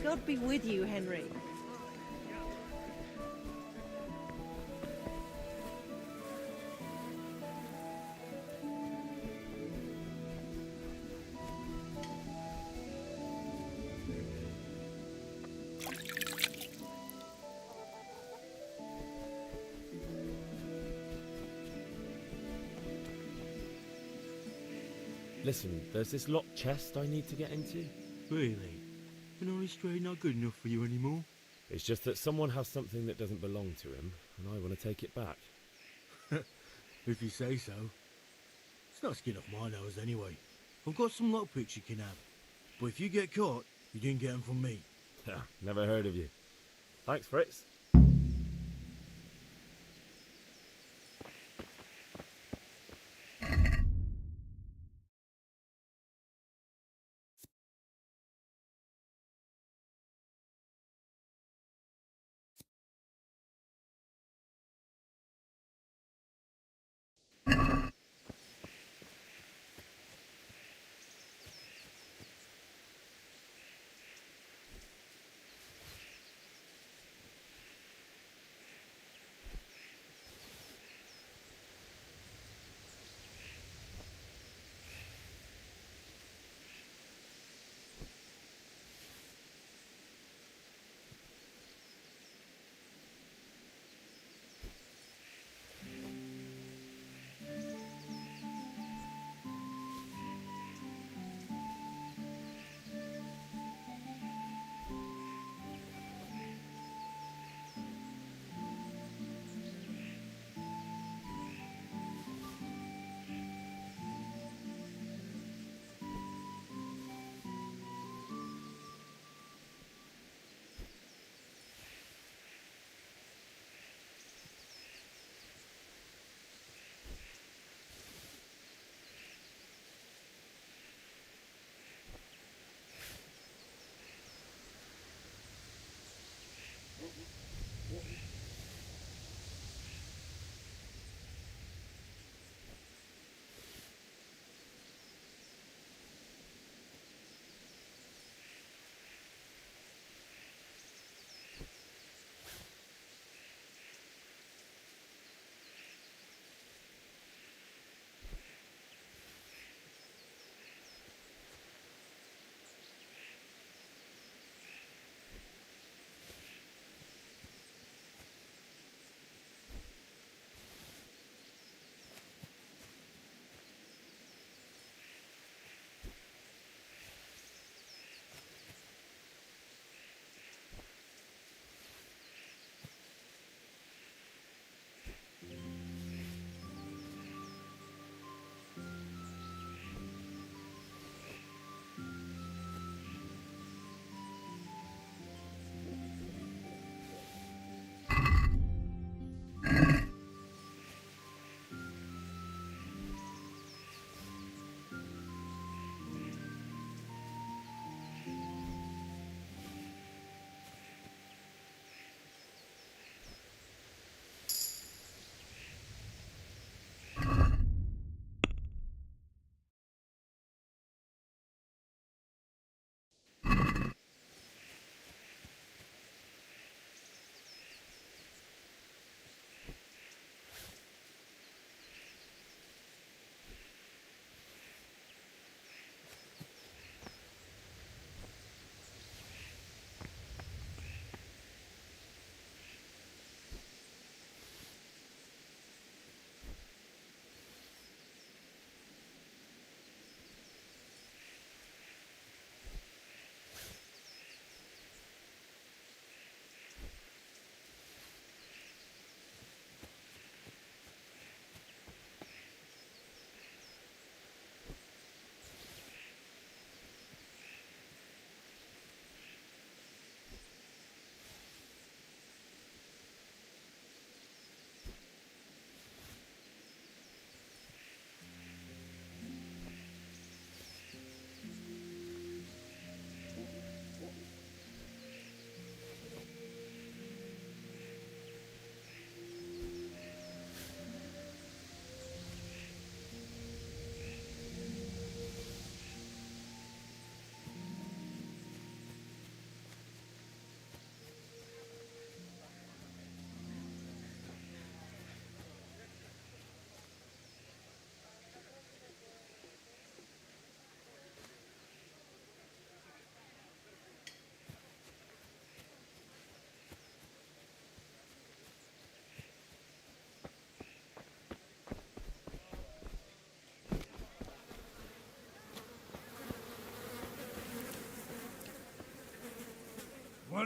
God be with you, Henry. Listen, there's this locked chest I need to get into. Really? An honest trade not good enough for you anymore? It's just that someone has something that doesn't belong to him, and I want to take it back. If you say so. It's not skin off my nose anyway. I've got some lockpicks you can have. But if you get caught, you didn't get them from me. Never heard of you. Thanks, Fritz.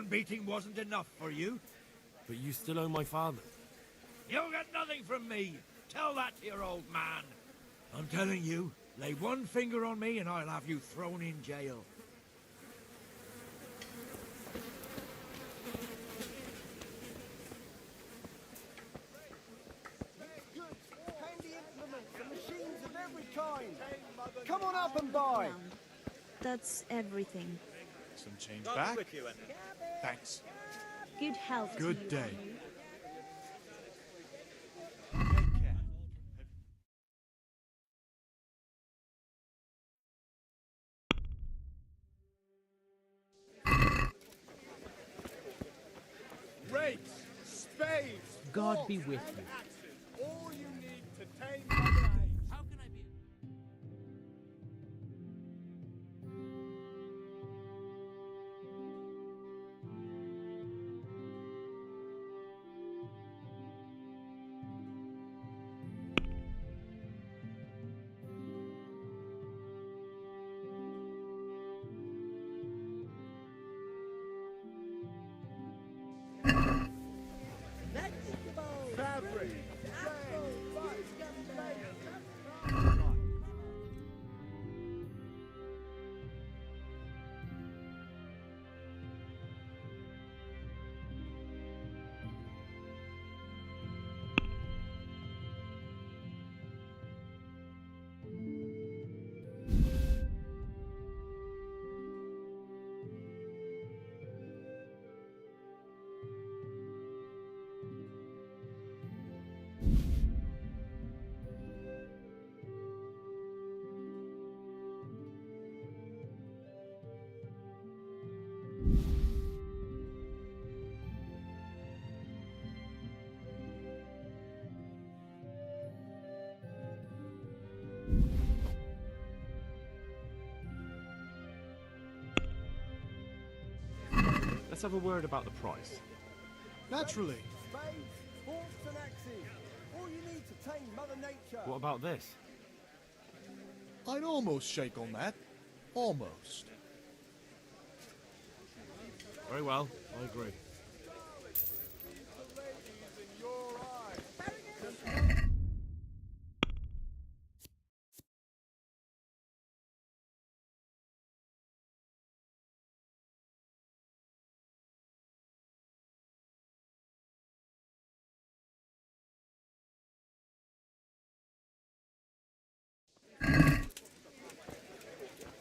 One beating wasn't enough for you. But you still owe my father. You'll get nothing from me. Tell that to your old man. I'm telling you, lay one finger on me and I'll have you thrown in jail. Handy implements and machines of every kind. Come on up and buy. That's everything. Some change God back? be with you, Henry. Thanks. Good health. to Good you, day. Henry. Rakes, spades, God be forks, with and you. axes. All you need to tame Mother Nature. How can I be? Fabric, Let's have a word about the price. Naturally. Spades, forks and axes. All you need to tame Mother Nature. What about this? I'd almost shake on that. Almost. Very well, I agree.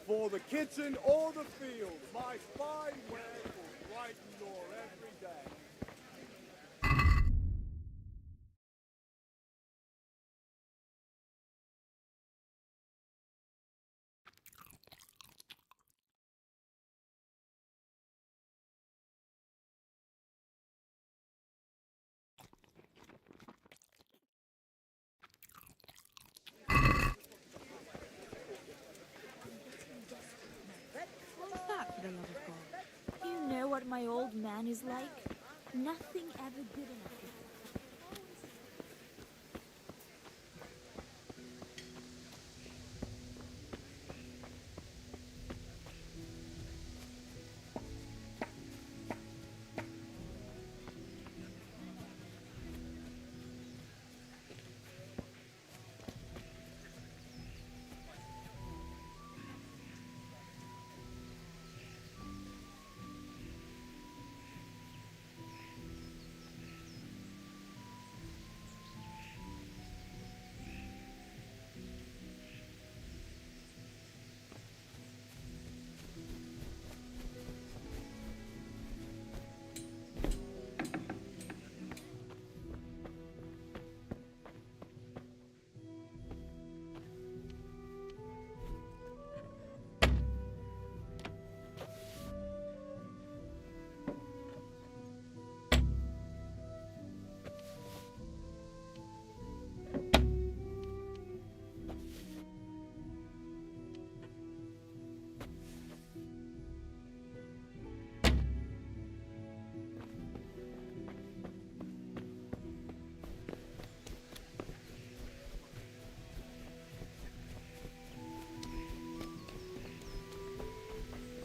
For the kitchen or the field, my fine wares will brighten your every day. What's that, for the love of God? You know what my old man is like? Nothing ever good enough for him.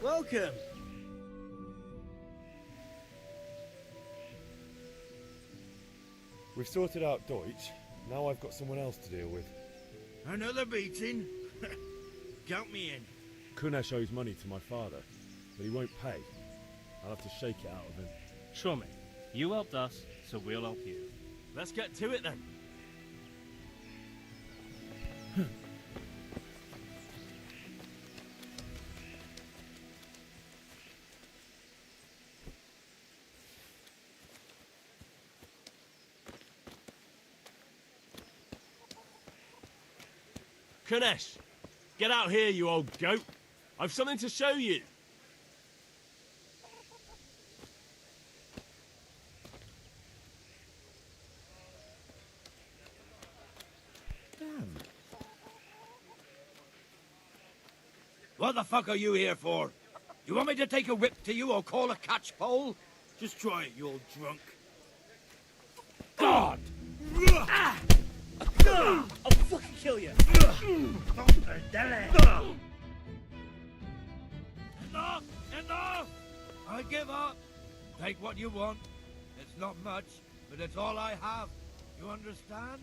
Welcome. We've sorted out Deutsch. Now I've got someone else to deal with. Another beating? Count me in. Kunesh owes money to my father, but he won't pay. I'll have to shake it out of him. Sure, mate. You helped us, so we'll help you. Let's get to it then. Kunesh, get out here, you old goat. I've something to show you. Damn. What the fuck are you here for? You want me to take a whip to you or call a catchpole? Just try it, you old drunk. God! I'll fucking kill you! Enough! Enough! I give up. Take what you want. It's not much, but it's all I have. You understand?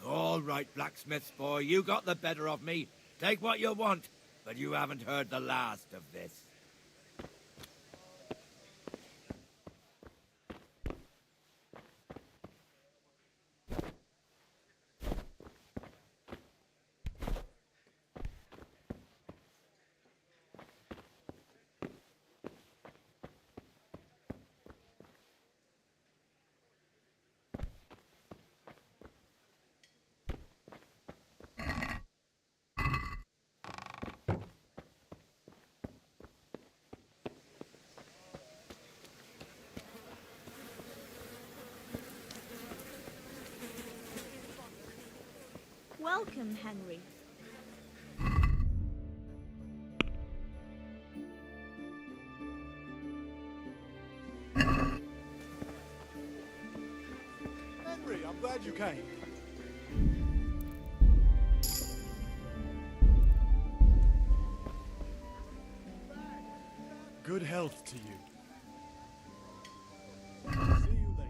All right, blacksmith's boy, you got the better of me. Take what you want, but you haven't heard the last of this. Welcome, Henry. Henry, I'm glad you came. Good health to you. See you later.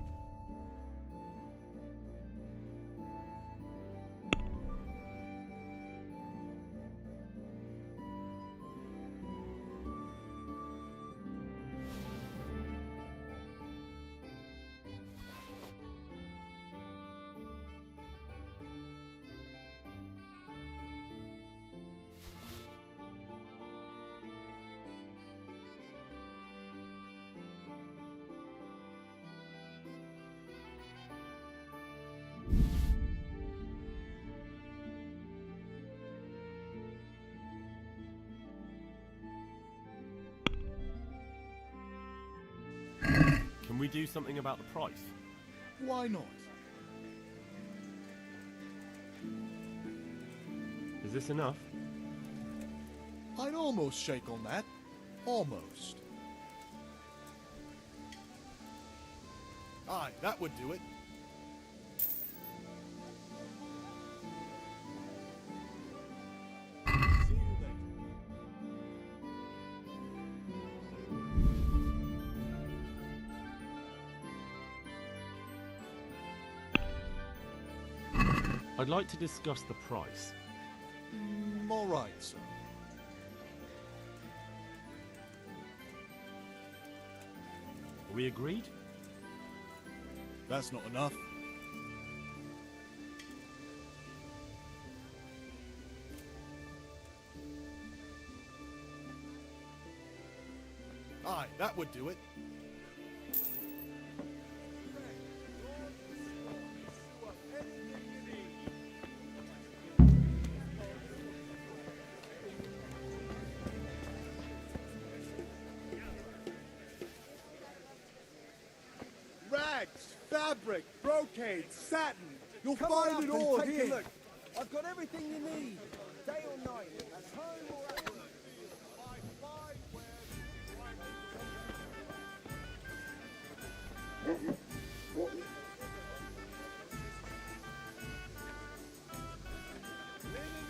Can we do something about the price? Why not? Is this enough? I'd almost shake on that. Almost. Aye, that would do it. See you later. I'd like to discuss the price. All right, sir. Are we agreed? That's not enough. Aye, that would do it. Rags, fabric, brocade, satin. You'll Come find on it up and all take here. a look. I've got everything you need, day or night, at home or at work. Linen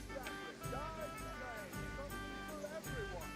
fabric, dyed plain, something for everyone.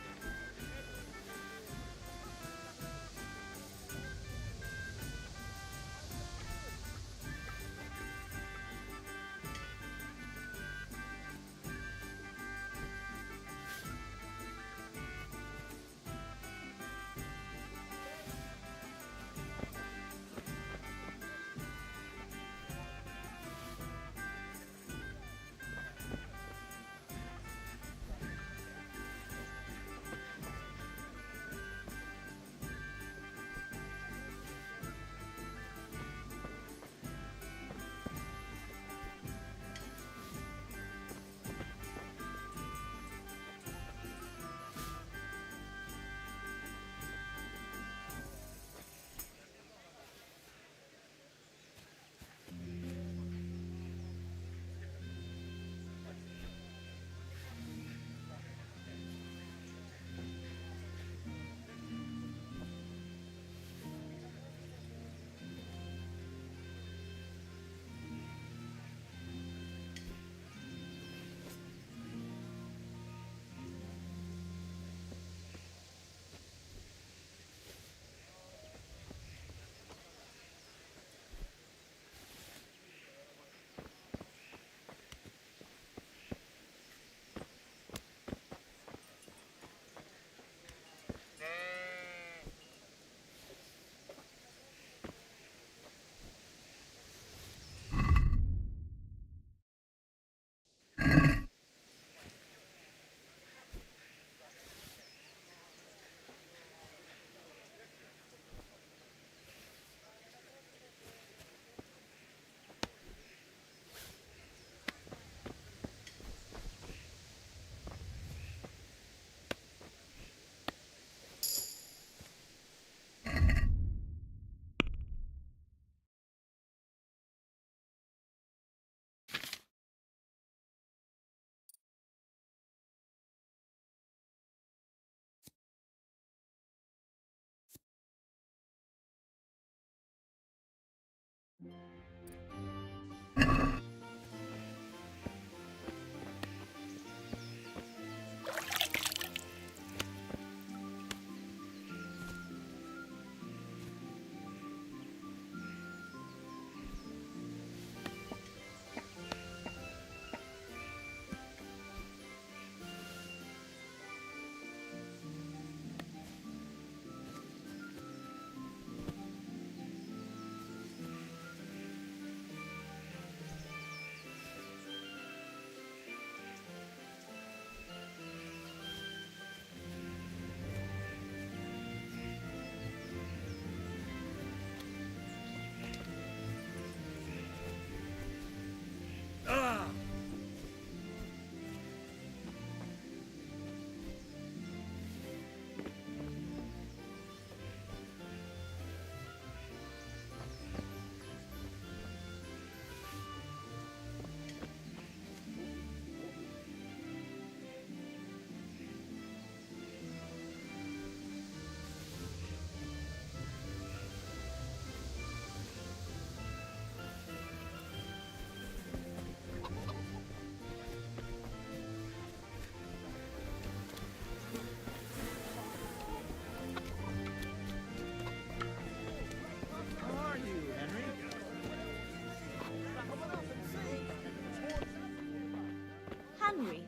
Henry,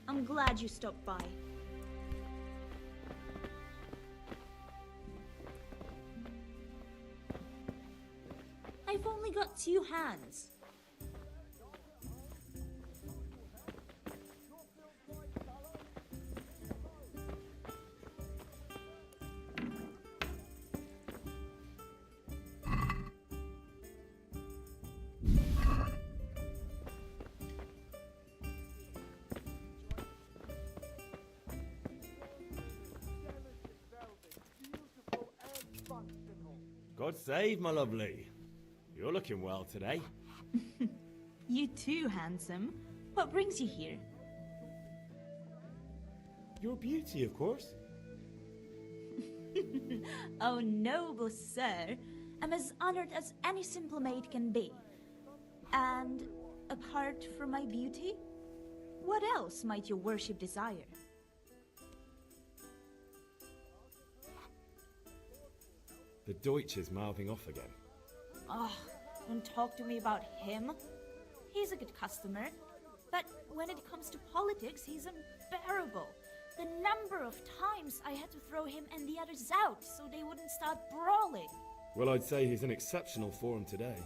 I'm glad you stopped by. I've only got 2 hands. God save, my lovely. You're looking well today. You too, handsome. What brings you here? Your beauty, of course. Oh, noble sir. I'm as honored as any simple maid can be. And apart from my beauty, what else might your worship desire? The Deutsch is mouthing off again. Oh, don't talk to me about him. He's a good customer, but when it comes to politics, he's unbearable. The number of times I had to throw him and the others out so they wouldn't start brawling. Well, I'd say he's in exceptional form today.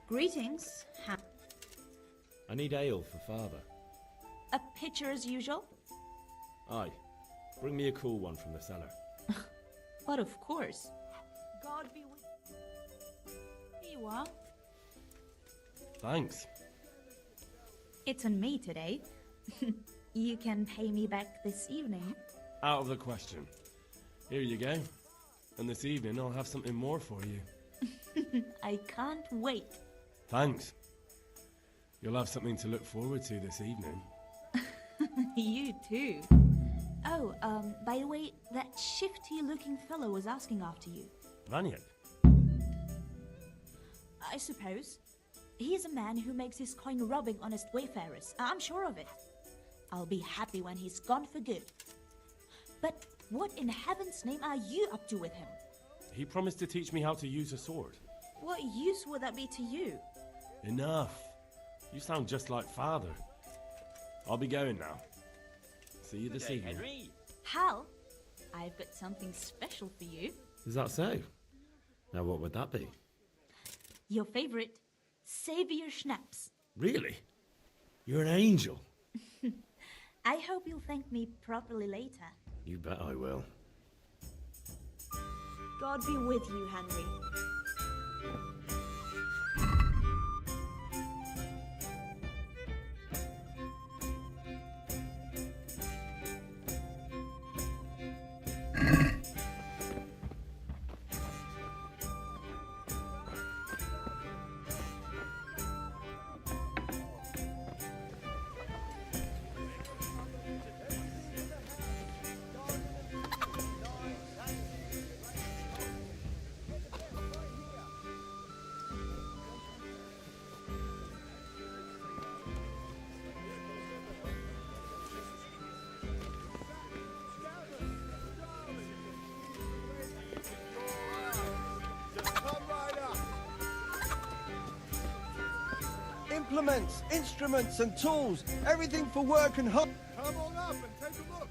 Greetings. I need ale for father. A pitcher as usual? Aye. Bring me a cool one from the cellar. But of course. God be with you. Here you are. Thanks. It's on me today. You can pay me back this evening. Out of the question. Here you go. And this evening I'll have something more for you. I can't wait. Thanks. You'll have something to look forward to this evening. You too. Oh, by the way, that shifty-looking fellow was asking after you. Vaniak? I suppose. He's a man who makes his coin robbing honest wayfarers. I'm sure of it. I'll be happy when he's gone for good. But what in heaven's name are you up to with him? He promised to teach me how to use a sword. What use would that be to you? Enough. You sound just like father. I'll be going now. See you this evening. Henry. Hal, I've got something special for you. Is that so? Now what would that be? Your favorite Savior Schnapps. Really? You're an angel. I hope you'll thank me properly later. You bet I will. God be with you, Henry. Implements, instruments and tools, everything for work and home. Come on up and take a look.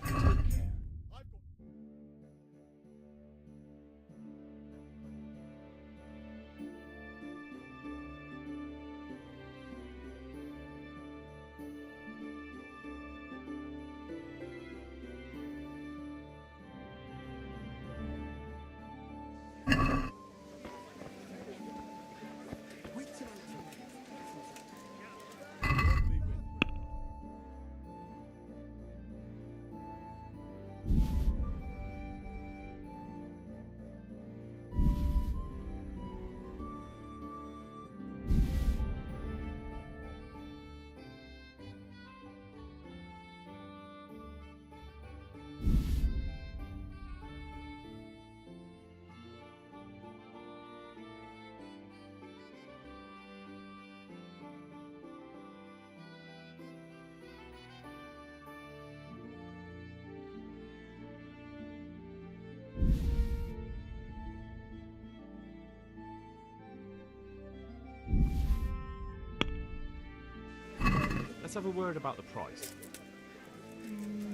Let's have a word about the price.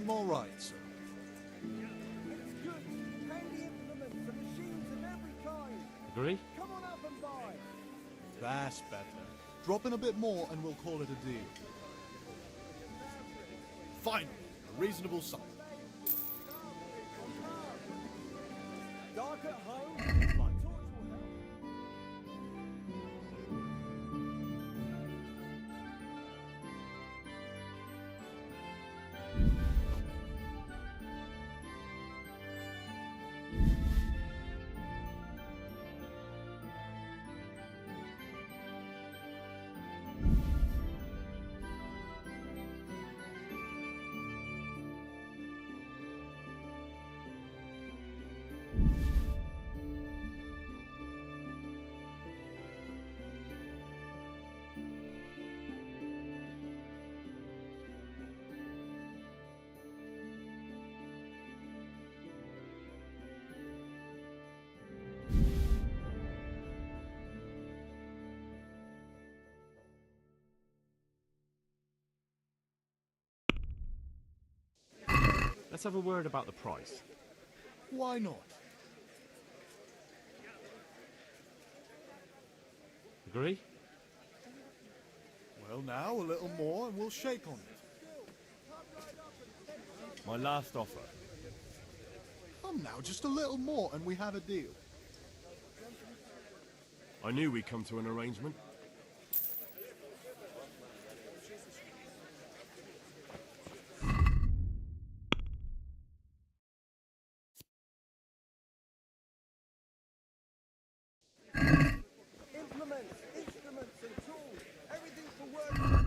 All right, sir. Good. Handy implements and machines of every kind. Agree? Come on up and buy. That's better. Drop in a bit more and we'll call it a deal. Finally, a reasonable sum. Dark at home? My torch will help. Let's have a word about the price. Why not? Agree? Well, now a little more and we'll shake on it. My last offer. Come now, just a little more and we have a deal. I knew we'd come to an arrangement. Implements, instruments and tools. Everything for work.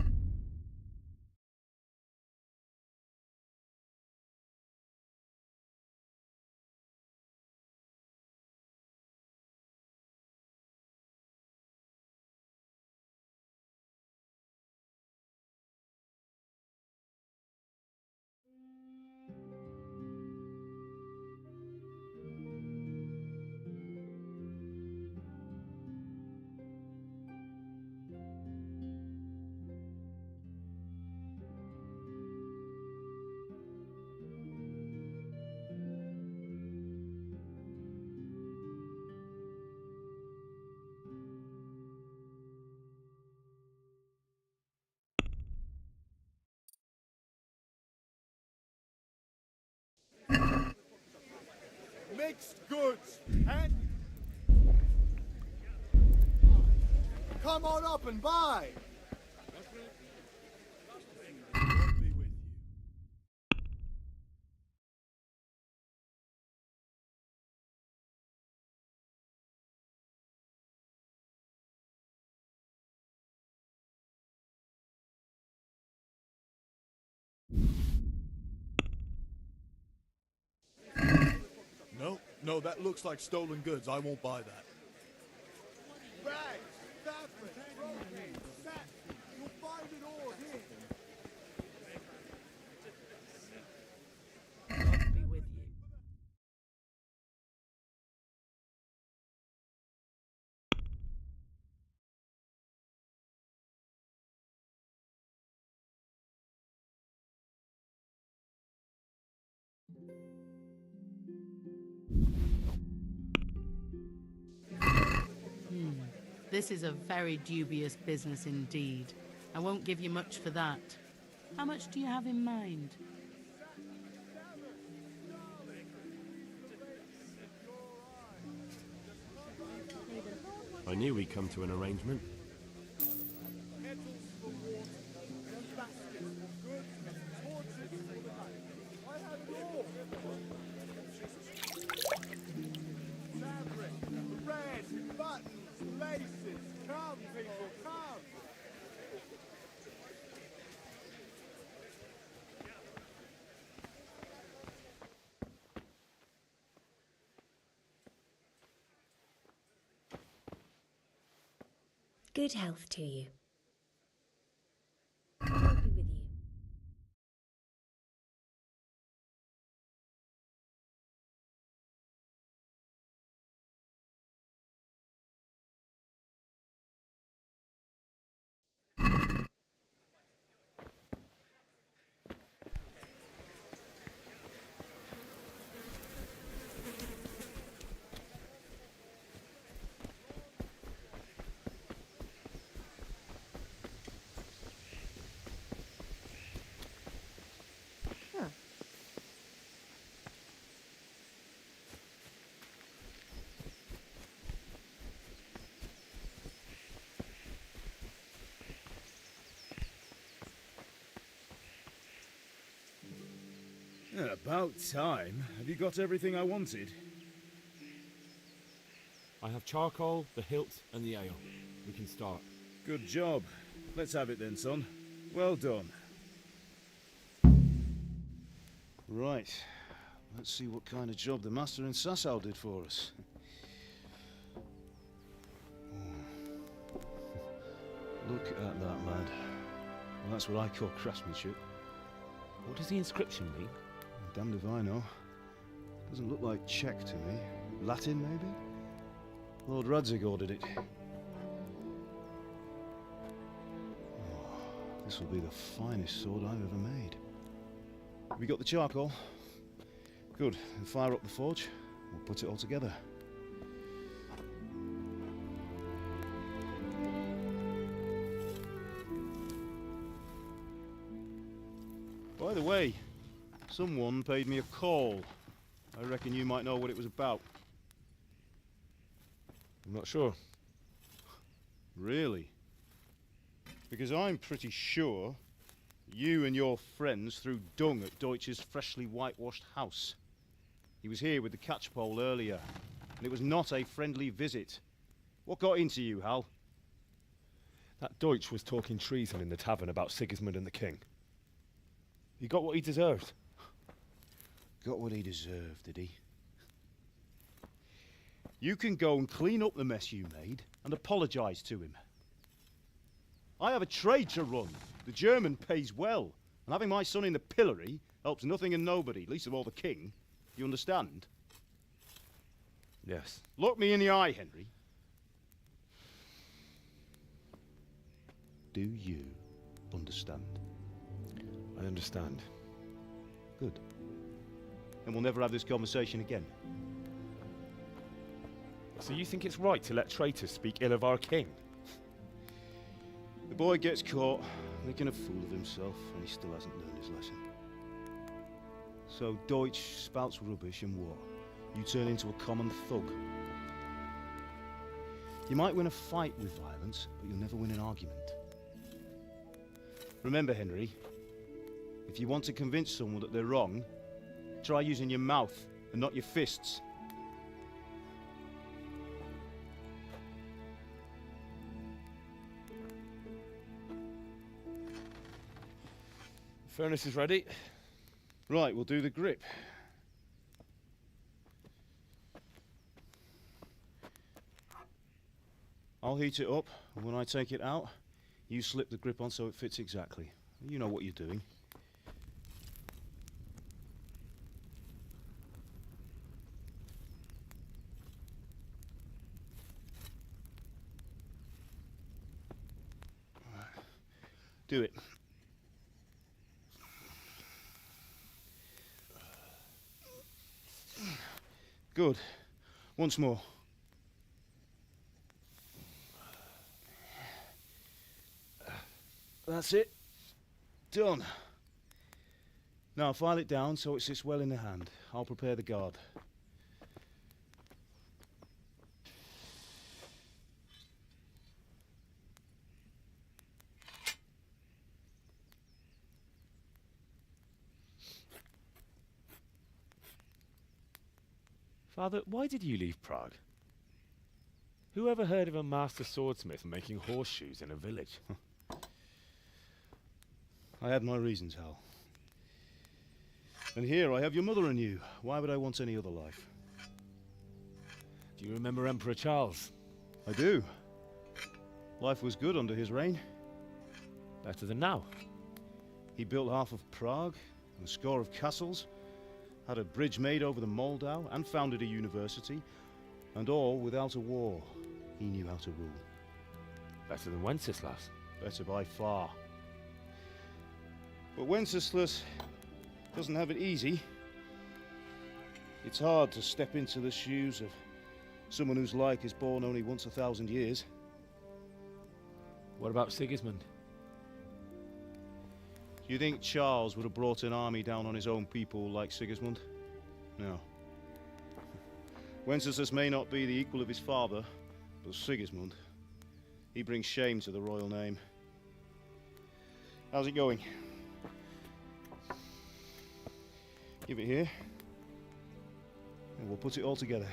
Mixed goods and... Come on up and buy! No, that looks like stolen goods. I won't buy that. Rags, fabric, brocade, satin. You'll find it all here. God be with you. This is a very dubious business indeed. I won't give you much for that. How much do you have in mind? I knew we'd come to an arrangement. Good health to you. God be with you. About time. Have you got everything I wanted? I have charcoal, the hilt, and the ale. We can start. Good job. Let's have it then, son. Well done. Right. Let's see what kind of job the master in Sasau did for us. Look at that, lad. Well, that's what I call craftsmanship. What does the inscription mean? Damned if I know. Doesn't look like Czech to me. Latin, maybe? Lord Radzig ordered it. Oh, this will be the finest sword I've ever made. Have you got the charcoal? Good. Then fire up the forge. We'll put it all together. By the way, someone paid me a call. I reckon you might know what it was about. I'm not sure. Really? Because I'm pretty sure you and your friends threw dung at Deutsch's freshly whitewashed house. He was here with the catchpole earlier, and it was not a friendly visit. What got into you, Hal? That Deutsch was talking treason in the tavern about Sigismund and the king. He got what he deserved. Got what he deserved, did he? You can go and clean up the mess you made and apologise to him. I have a trade to run. The German pays well, and having my son in the pillory helps nothing and nobody, least of all the king. You understand? Yes. Look me in the eye, Henry. Do you understand? I understand. Good. And we'll never have this conversation again. So you think it's right to let traitors speak ill of our king? The boy gets caught making a fool of himself, and he still hasn't learned his lesson. So Deutsch spouts rubbish and war. You turn into a common thug. You might win a fight with violence, but you'll never win an argument. Remember, Henry, if you want to convince someone that they're wrong, try using your mouth and not your fists. Furnace is ready. Right, we'll do the grip. I'll heat it up, and when I take it out, you slip the grip on so it fits exactly. You know what you're doing. Do it. Good. Once more. That's it. Done. Now file it down so it sits well in the hand. I'll prepare the guard. Father, why did you leave Prague? Who ever heard of a master swordsmith making horseshoes in a village? I had my reasons, Hal. And here I have your mother and you. Why would I want any other life? Do you remember Emperor Charles? I do. Life was good under his reign. Better than now. He built half of Prague and a score of castles, had a bridge made over the Moldau, and founded a university, and all without a war. He knew how to rule. Better than Wenceslas. Better by far. But Wenceslas doesn't have it easy. It's hard to step into the shoes of someone whose like is born only once 1,000 years. What about Sigismund? Do you think Charles would have brought an army down on his own people like Sigismund? No. Wenceslas may not be the equal of his father, but Sigismund, he brings shame to the royal name. How's it going? Give it here, and we'll put it all together.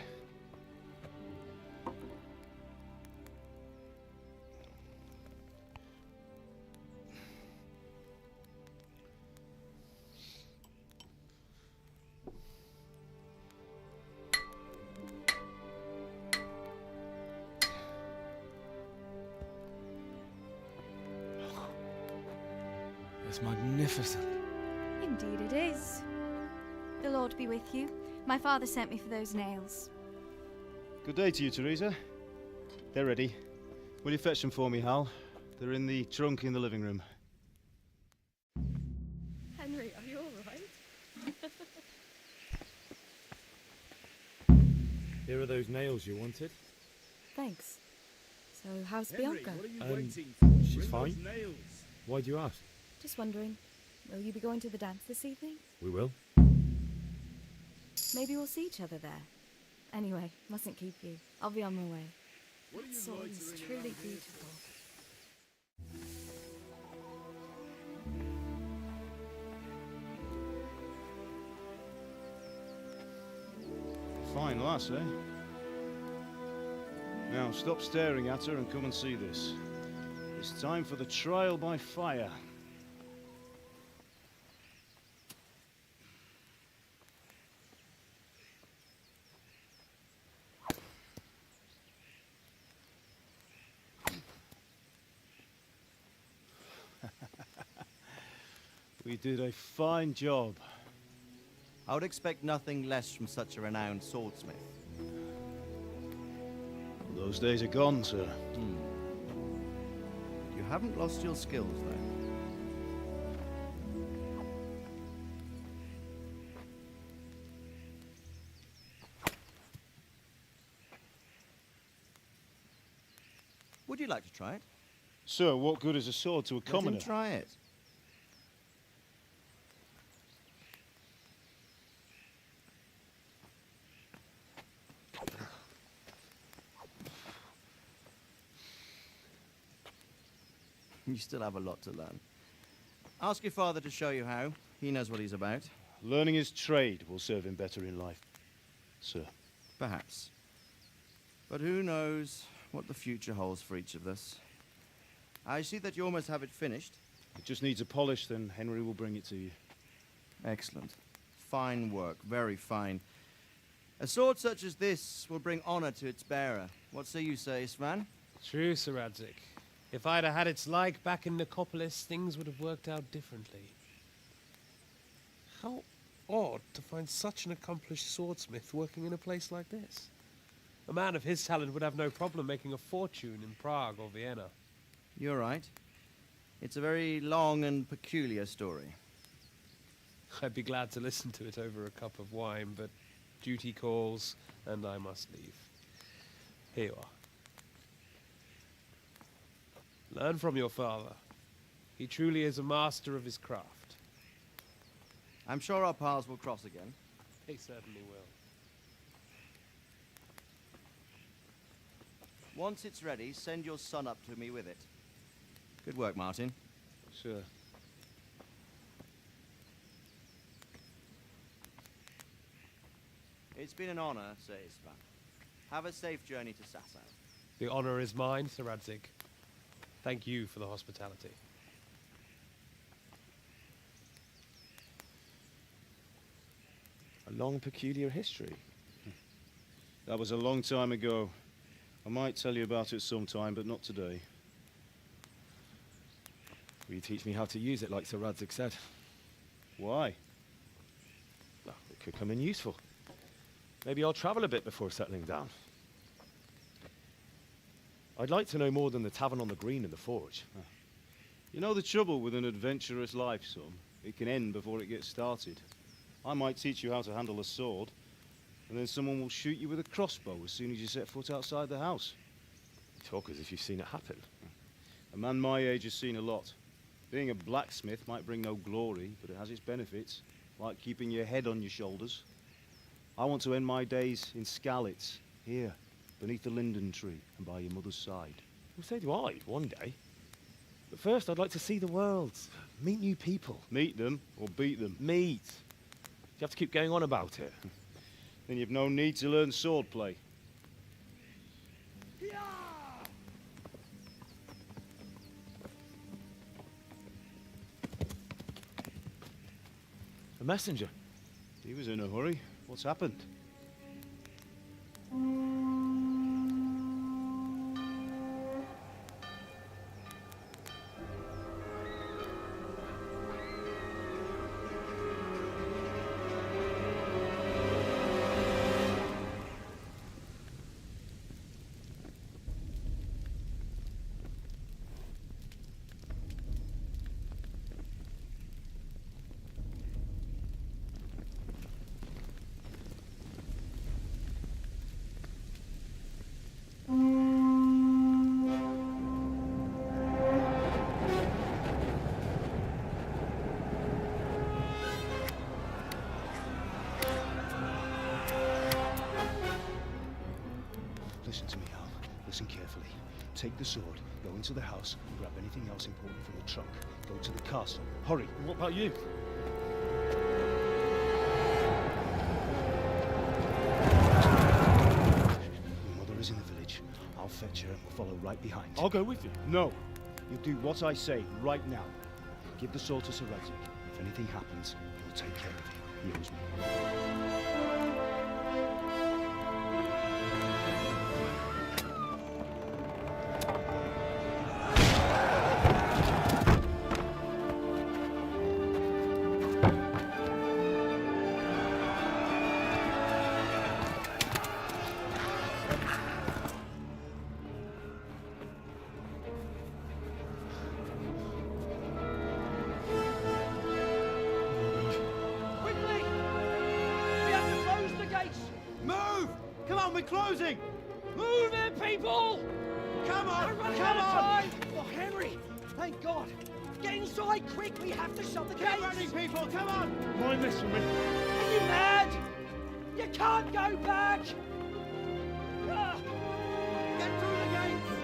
It's magnificent. Indeed it is. The Lord be with you. My father sent me for those nails. Good day to you, Teresa. They're ready. Will you fetch them for me, Hal? They're in the trunk in the living room. Henry, are you all right? Here are those nails you wanted. Thanks. So, how's Bianca? She's fine. Why do you ask? Just wondering, will you be going to the dance this evening? We will. Maybe we'll see each other there. Anyway, mustn't keep you. I'll be on my way. That sword is truly beautiful. Fine lass, eh? Now, stop staring at her and come and see this. It's time for the trial by fire. We did a fine job. I would expect nothing less from such a renowned swordsmith. Those days are gone, sir. You haven't lost your skills, though. Would you like to try it? Sir, what good is a sword to a commoner? Let him try it. You still have a lot to learn. Ask your father to show you how. He knows what he's about. Learning his trade will serve him better in life, sir. Perhaps. But who knows what the future holds for each of us. I see that you almost have it finished. It just needs a polish, then Henry will bring it to you. Excellent. Fine work, very fine. A sword such as this will bring honor to its bearer. What say you, Svan? True, Sir Radzik. If I'd have had its like back in Nicopolis, things would have worked out differently. How odd to find such an accomplished swordsmith working in a place like this. A man of his talent would have no problem making a fortune in Prague or Vienna. You're right. It's a very long and peculiar story. I'd be glad to listen to it over a cup of wine, but duty calls, and I must leave. Here you are. Learn from your father. He truly is a master of his craft. I'm sure our paths will cross again. He certainly will. Once it's ready, send your son up to me with it. Good work, Martin. Sure. It's been an honor, Sir Istvan. Have a safe journey to Sasau. The honor is mine, Sir Radzik. Thank you for the hospitality. A long, peculiar history. That was a long time ago. I might tell you about it sometime, but not today. Will you teach me how to use it, like Sir Radzik said? Why? Well, it could come in useful. Maybe I'll travel a bit before settling down. I'd like to know more than the tavern on the green and the forge. You know the trouble with an adventurous life, son? It can end before it gets started. I might teach you how to handle a sword, and then someone will shoot you with a crossbow as soon as you set foot outside the house. You talk as if you've seen it happen. A man my age has seen a lot. Being a blacksmith might bring no glory, but it has its benefits, like keeping your head on your shoulders. I want to end my days in Skalitz, here, beneath the linden tree and by your mother's side. Well, so do I, one day. But first, I'd like to see the world, meet new people. Meet them or beat them? Meet. you have to keep going on about it? Then you've no need to learn swordplay. A messenger? He was in a hurry. What's happened? Listen to me, Al. Listen carefully. Take the sword, go into the house, and grab anything else important from the trunk. Go to the castle. Hurry. What about you? Your mother is in the village. I'll fetch her and we'll follow right behind. I'll go with you. No. You'll do what I say right now. Give the sword to Sir Radzik. If anything happens, he'll take care of you. He owes me. We're closing! Move it, people! Come on! We're running Come out of on! time! Oh, Henry! Thank God! Get inside, quick! We have to shut the gates! Get running, people! Come on! Mind this for me. Are you mad? You can't go back! Ah. Get through the gates!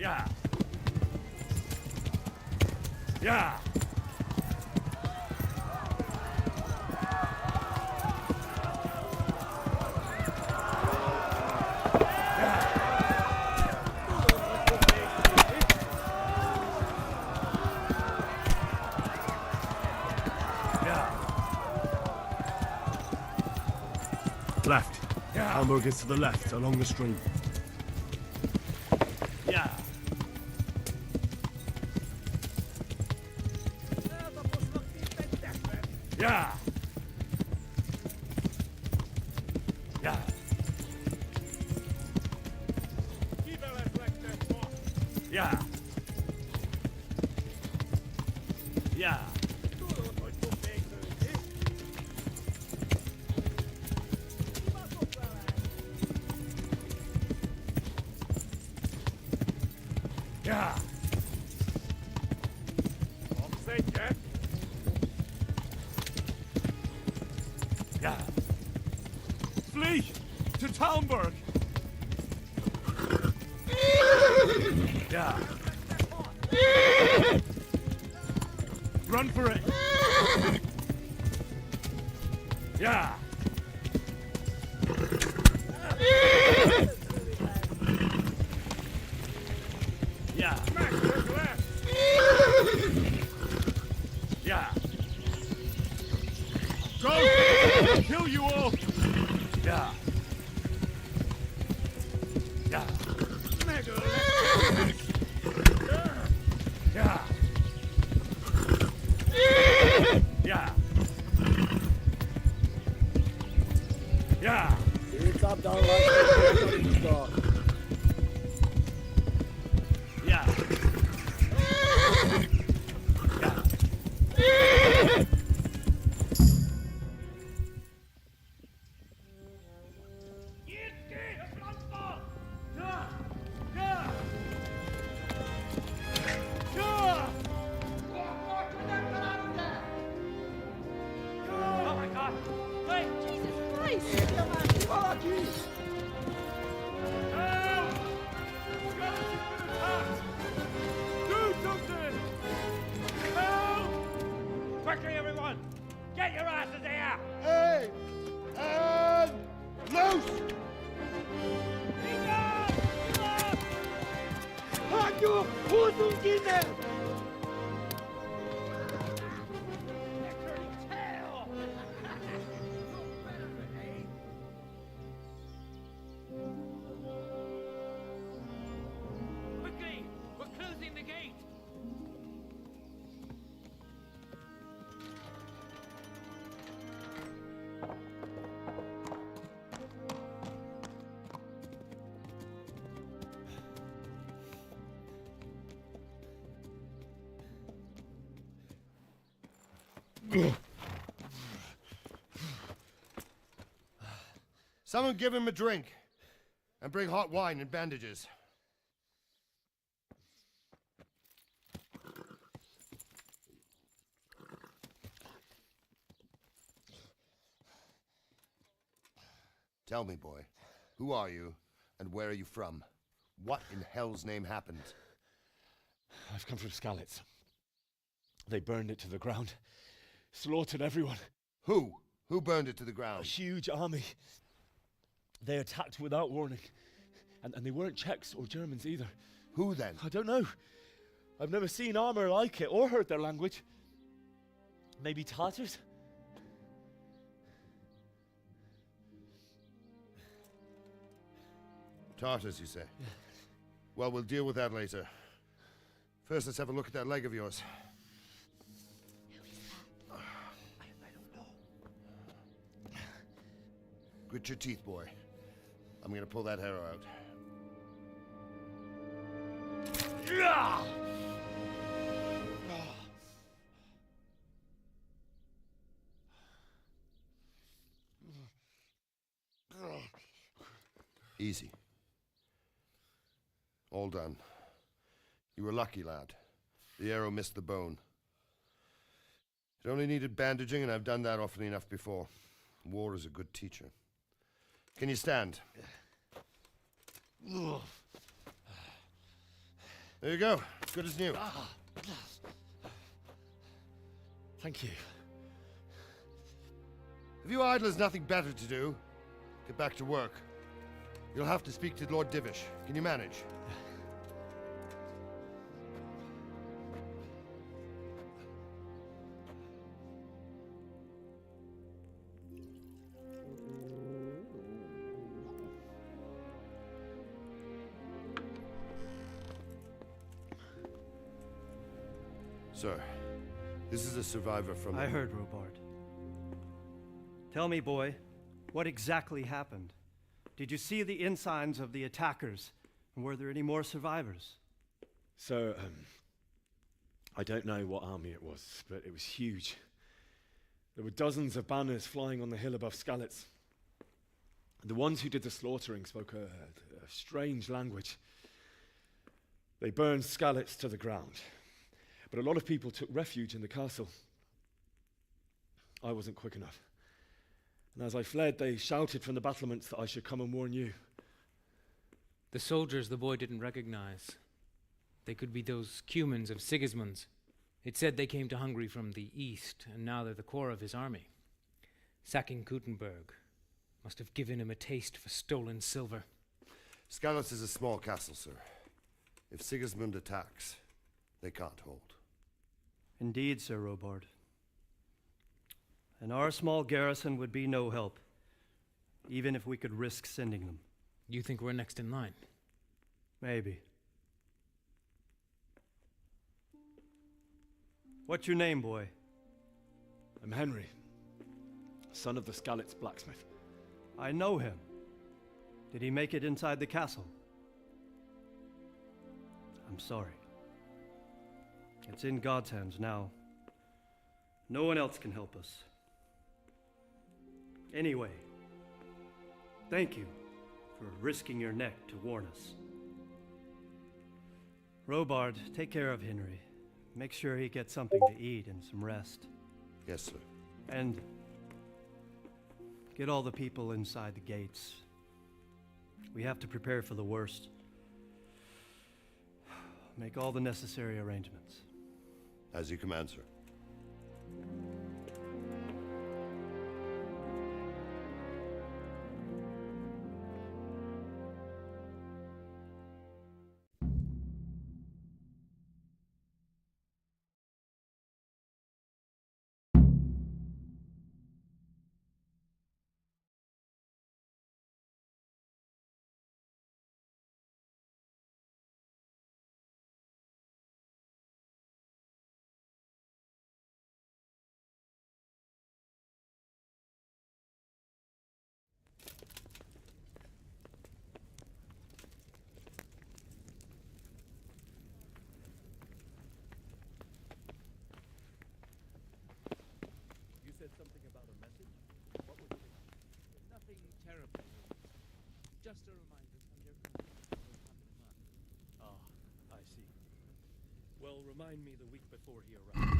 Yeah. Yeah. Yeah. Left. Yeah. Hamburgers to the left, along the stream. Yeah. Yeah. Yeah. Yeah. Yeah. Yeah. Yeah. Flee to Talmberg. Yeah. Run for it. Yeah. Yeah. Yeah. Go! I'll kill you all! Yeah. Yeah. Yeah. Yeah. Yeah. It's up down like the start. Yeah. Oh my God! Wait! Jesus Christ! Do something! Help! Quickly, everyone! Get your asses here! Hey! And loose! Hardcore! Hosenkinder! Quickly! We're closing the gate! Someone give him a drink. And bring hot wine and bandages. Tell me, boy, who are you, and where are you from? What in hell's name happened? I've come from Skalitz. They burned it to the ground. Slaughtered everyone. Who? Who burned it to the ground? A huge army. They attacked without warning. And they weren't Czechs or Germans either. Who then? I don't know. I've never seen armor like it or heard their language. Maybe Tatars? Tartars, you say? Yeah. Well, we'll deal with that later. First, let's have a look at that leg of yours. Who is that? I don't know. Grit your teeth, boy. I'm gonna pull that arrow out. Easy. All done. You were lucky, lad. The arrow missed the bone. It only needed bandaging, and I've done that often enough before. War is a good teacher. Can you stand? There you go. Good as new. Thank you. If you idlers nothing better to do, get back to work. You'll have to speak to Lord Divish. Can you manage? Sir, this is a survivor from... I heard, Robard. Tell me, boy, what exactly happened? Did you see the ensigns of the attackers? And were there any more survivors? So, I don't know what army it was, but it was huge. There were dozens of banners flying on the hill above Skalitz. The ones who did the slaughtering spoke a strange language. They burned Skalitz to the ground. But a lot of people took refuge in the castle. I wasn't quick enough. And as I fled, they shouted from the battlements that I should come and warn you. The soldiers the boy didn't recognize. They could be those Cumans of Sigismund's. It said they came to Hungary from the east, and now they're the core of his army. Sacking Gutenberg must have given him a taste for stolen silver. Skalitz is a small castle, sir. If Sigismund attacks, they can't hold. Indeed, Sir Robard. And our small garrison would be no help, even if we could risk sending them. You think we're next in line? Maybe. What's your name, boy? I'm Henry, son of the Skalitz blacksmith. I know him. Did he make it inside the castle? I'm sorry. It's in God's hands now. No one else can help us. Anyway, thank you for risking your neck to warn us. Robard, take care of Henry. Make sure he gets something to eat and some rest. Yes, sir. And get all the people inside the gates. We have to prepare for the worst. Make all the necessary arrangements. As you command, sir. something about a message? What was it? Nothing terrible. Just a reminder from your company will come in a month. Ah, I see. Well, remind me the week before he arrives.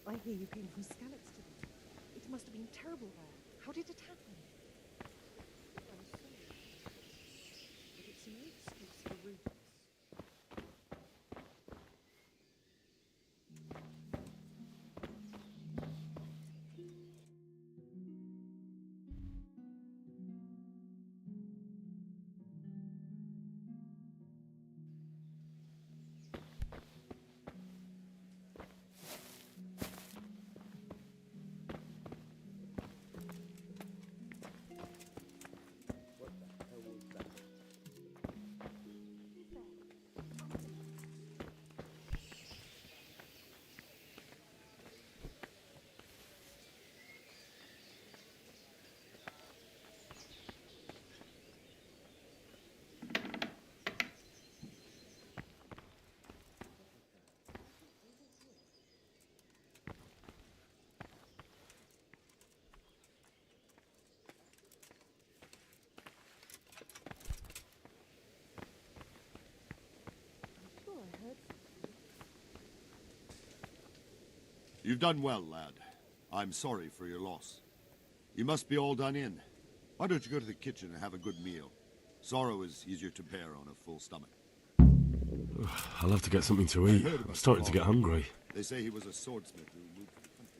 I hear you came from Skalitz today. It must have been terrible there. How did it happen? I'm sorry. But it's no excuse for rudeness. You've done well, lad. I'm sorry for your loss. You must be all done in. Why don't you go to the kitchen and have a good meal? Sorrow is easier to bear on a full stomach. I'll have to get something to eat. I'm starting to get hungry. They say he was a swordsmith who moved to the country.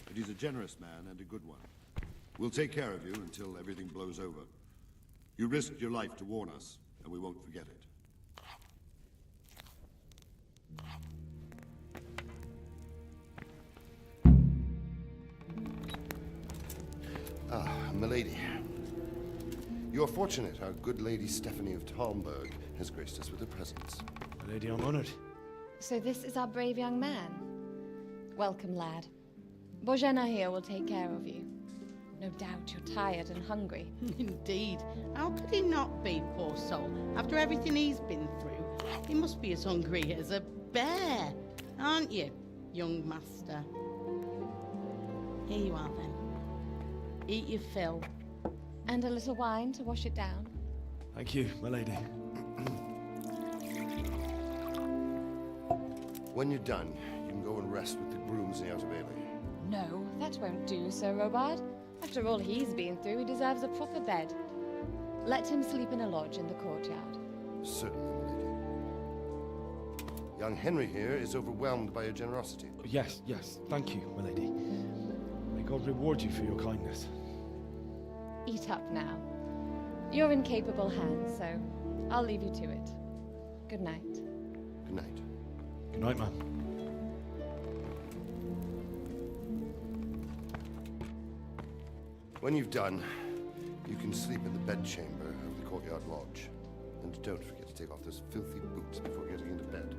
But he's a generous man and a good one. We'll take care of you until everything blows over. You risked your life to warn us, and we won't forget it. Ah, milady. You're fortunate our good lady Stephanie of Talmberg has graced us with her presence. Milady, I'm honored. So this is our brave young man. Welcome, lad. Bojena here will take care of you. No doubt you're tired and hungry. Indeed. How could he not be, poor soul? After everything he's been through, he must be as hungry as a bear. Aren't you, young master? Here you are, then. Eat your fill. And a little wine to wash it down. Thank you, my lady. When you're done, you can go and rest with the grooms in the Outer Bailey. No, that won't do, Sir Robard. After all he's been through, he deserves a proper bed. Let him sleep in a lodge in the courtyard. Certainly, milady. Young Henry here is overwhelmed by your generosity. Yes, thank you, my lady. May God reward you for your kindness. Eat up now. You're in capable hands, so I'll leave you to it. Good night. Good night. Good night, man. When you've done, you can sleep in the bedchamber of the courtyard lodge. And don't forget to take off those filthy boots before getting into bed.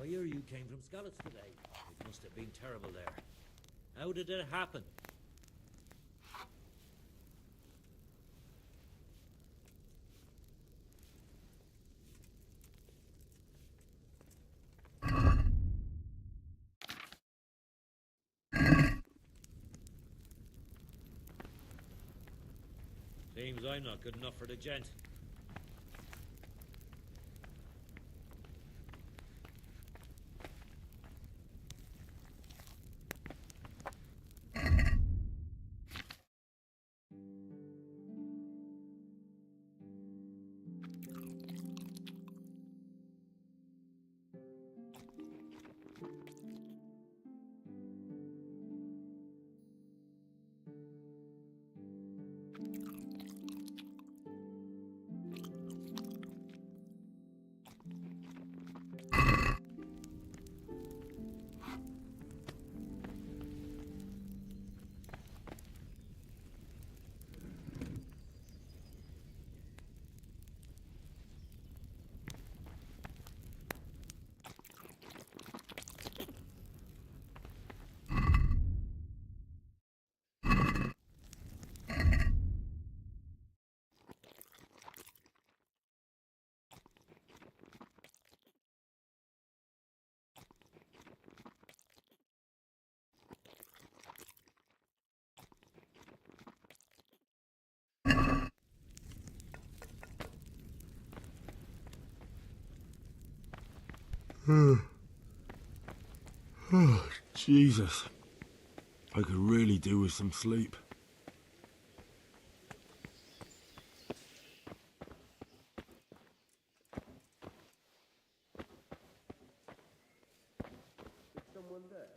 I hear you came from Skalitz today. It must have been terrible there. How did it happen? Seems I'm not good enough for the gent. Oh, Jesus. I could really do with some sleep. Someone there?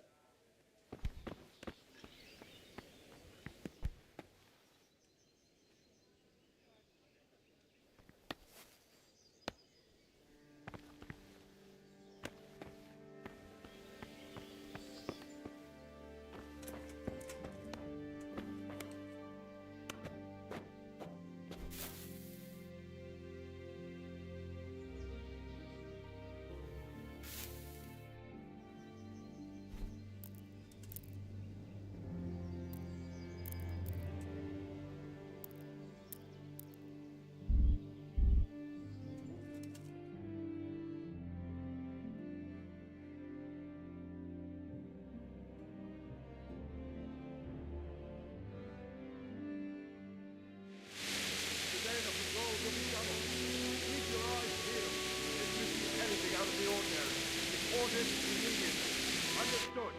Understood.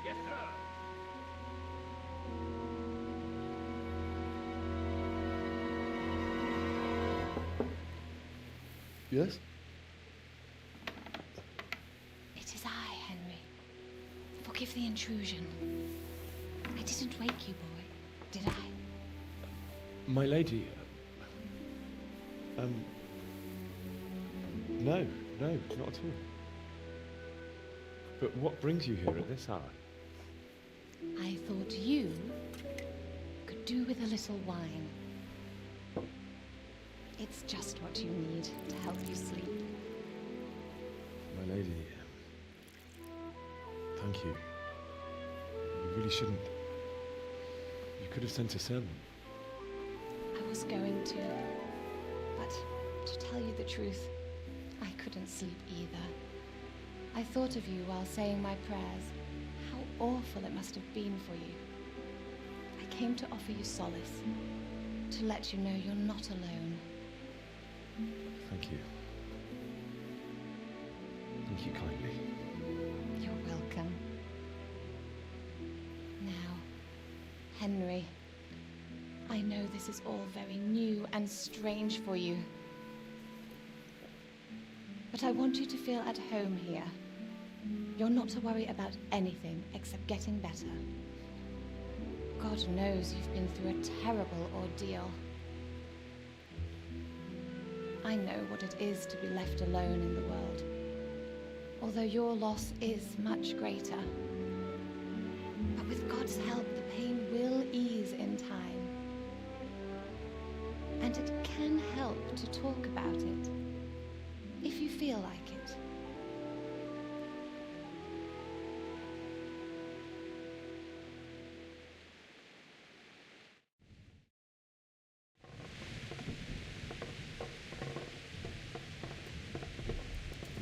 Yes, sir. Yes? It is I, Henry. Forgive the intrusion. I didn't wake you, boy, did I? My lady... No, not at all. But what brings you here at this hour? I thought you could do with a little wine. It's just what you need to help you sleep. My lady... Thank you. You really shouldn't. You could have sent a servant. I was going to, but to tell you the truth, I couldn't sleep either. I thought of you while saying my prayers. How awful it must have been for you. I came to offer you solace, to let you know you're not alone. Thank you. Thank you kindly. You're welcome. Now, Henry, I know this is all very new and strange for you. But I want you to feel at home here. You're not to worry about anything except getting better. God knows you've been through a terrible ordeal. I know what it is to be left alone in the world, although your loss is much greater. But with God's help, the pain will ease in time. And it can help to talk about it, if you feel like it.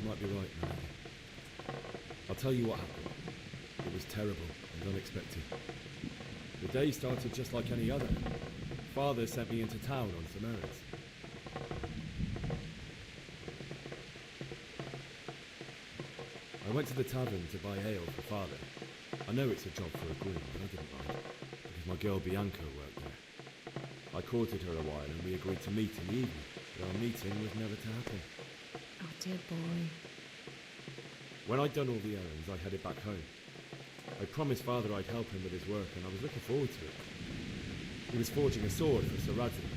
You might be right, Mary. I'll tell you what happened. It was terrible and unexpected. The day started just like any other. Father sent me into town on some errands. I went to the tavern to buy ale for Father. I know it's a job for a groom, but I didn't mind, because my girl Bianca worked there. I courted her a while and we agreed to meet in the evening, but our meeting was never to happen. Oh, dear boy. When I'd done all the errands, I headed back home. I promised Father I'd help him with his work, and I was looking forward to it. He was forging a sword for Sir Radzig.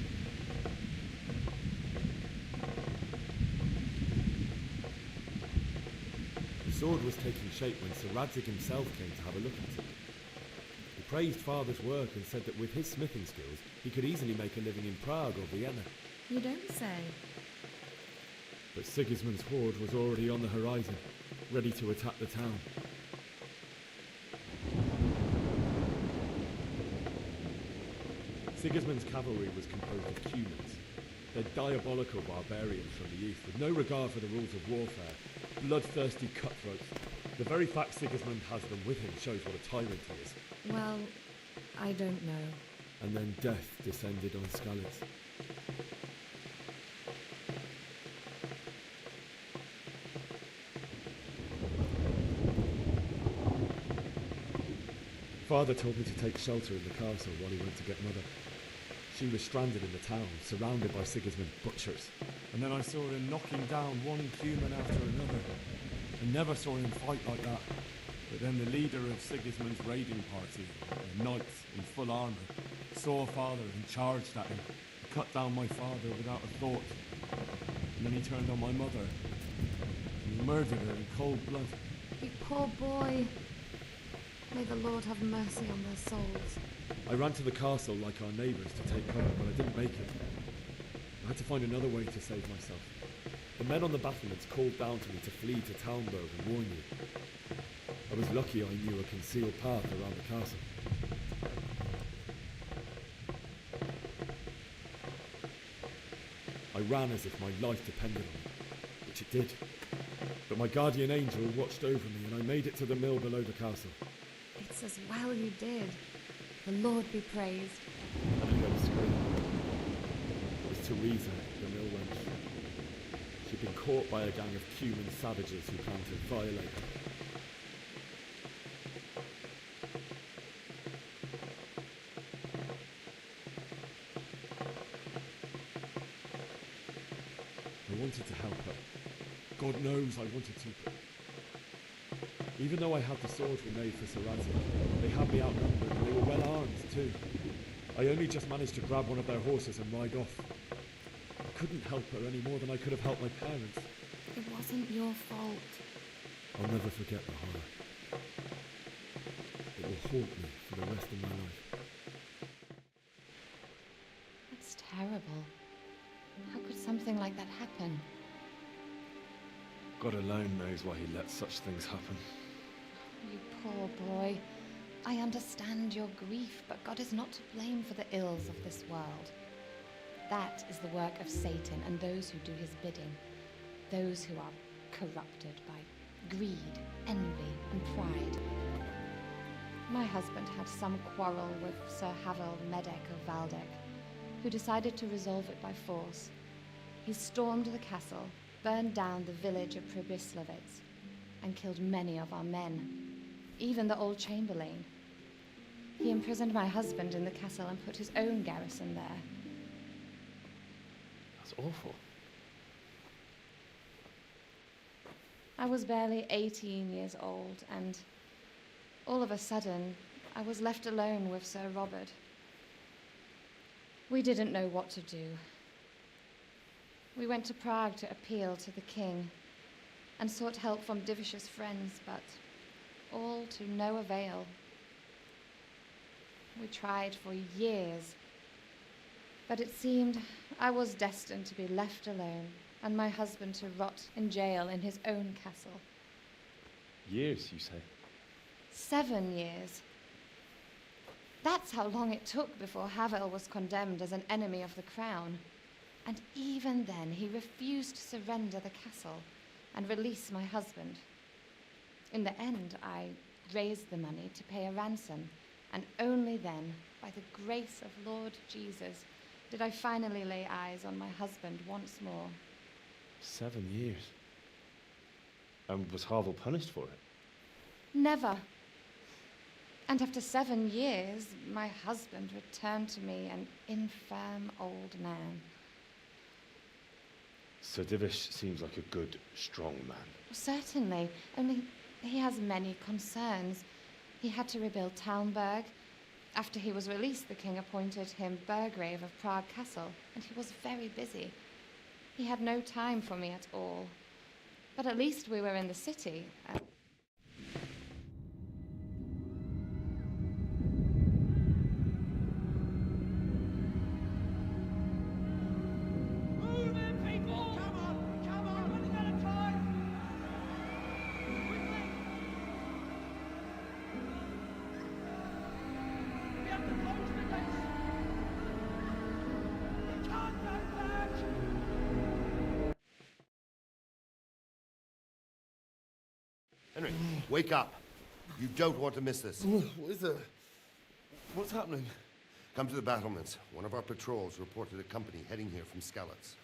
The sword was taking shape when Sir Radzig himself came to have a look at it. He praised Father's work and said that with his smithing skills, he could easily make a living in Prague or Vienna. You don't say. But Sigismund's horde was already on the horizon, ready to attack the town. Sigismund's cavalry was composed of cumans. They're diabolical barbarians from the east, with no regard for the rules of warfare, bloodthirsty cutthroats. The very fact Sigismund has them with him shows what a tyrant he is. Well, I don't know. And then death descended on Skalitz. Father told me to take shelter in the castle while he went to get Mother. She was stranded in the town, surrounded by Sigismund's butchers. And then I saw him knocking down one human after another. I never saw him fight like that. But then the leader of Sigismund's raiding party, knights in full armour, saw Father and charged at him. He cut down my father without a thought. And then he turned on my mother. And he murdered her in cold blood. You poor boy. May the Lord have mercy on their souls. I ran to the castle like our neighbours to take cover, but I didn't make it. I had to find another way to save myself. The men on the battlements called down to me to flee to Talmberg and warn you. I was lucky I knew a concealed path around the castle. I ran as if my life depended on it, which it did. But my guardian angel watched over me and I made it to the mill below the castle. It's as well you did. The Lord be praised. I heard a scream. It was Teresa, the mill wench. She'd been caught by a gang of Cuman savages who planned to violate her. I wanted to help her. God knows I wanted to. Even though I had the sword we made for Sir Radzig, they had me outnumbered and they were well armed too. I only just managed to grab one of their horses and ride off. I couldn't help her any more than I could have helped my parents. It wasn't your fault. I'll never forget the horror. It will haunt me for the rest of my life. That's terrible. How could something like that happen? God alone knows why he lets such things happen. You poor boy. I understand your grief, but God is not to blame for the ills of this world. That is the work of Satan and those who do his bidding. Those who are corrupted by greed, envy, and pride. My husband had some quarrel with Sir Havel Medek of Valdek, who decided to resolve it by force. He stormed the castle, burned down the village of Pribyslavitz, and killed many of our men, even the old chamberlain. He imprisoned my husband in the castle and put his own garrison there. That's awful. I was barely 18 years old, and all of a sudden, I was left alone with Sir Robert. We didn't know what to do. We went to Prague to appeal to the king and sought help from Divish's friends, but all to no avail. We tried for years, but it seemed I was destined to be left alone and my husband to rot in jail in his own castle. Years, you say? 7 years. That's how long it took before Havel was condemned as an enemy of the crown. And even then, he refused to surrender the castle and release my husband. In the end, I raised the money to pay a ransom, and only then, by the grace of Lord Jesus, did I finally lay eyes on my husband once more. 7 years. And was Havel punished for it? Never. And after 7 years, my husband returned to me an infirm old man. Sir Divish seems like a good, strong man. Certainly, only he has many concerns. He had to rebuild Talmberg. After he was released, the king appointed him Burgrave of Prague Castle, and he was very busy. He had no time for me at all. But at least we were in the city. Henry, wake up. You don't want to miss this. What is it? What's happening? Come to the battlements. One of our patrols reported a company heading here from Skalitz.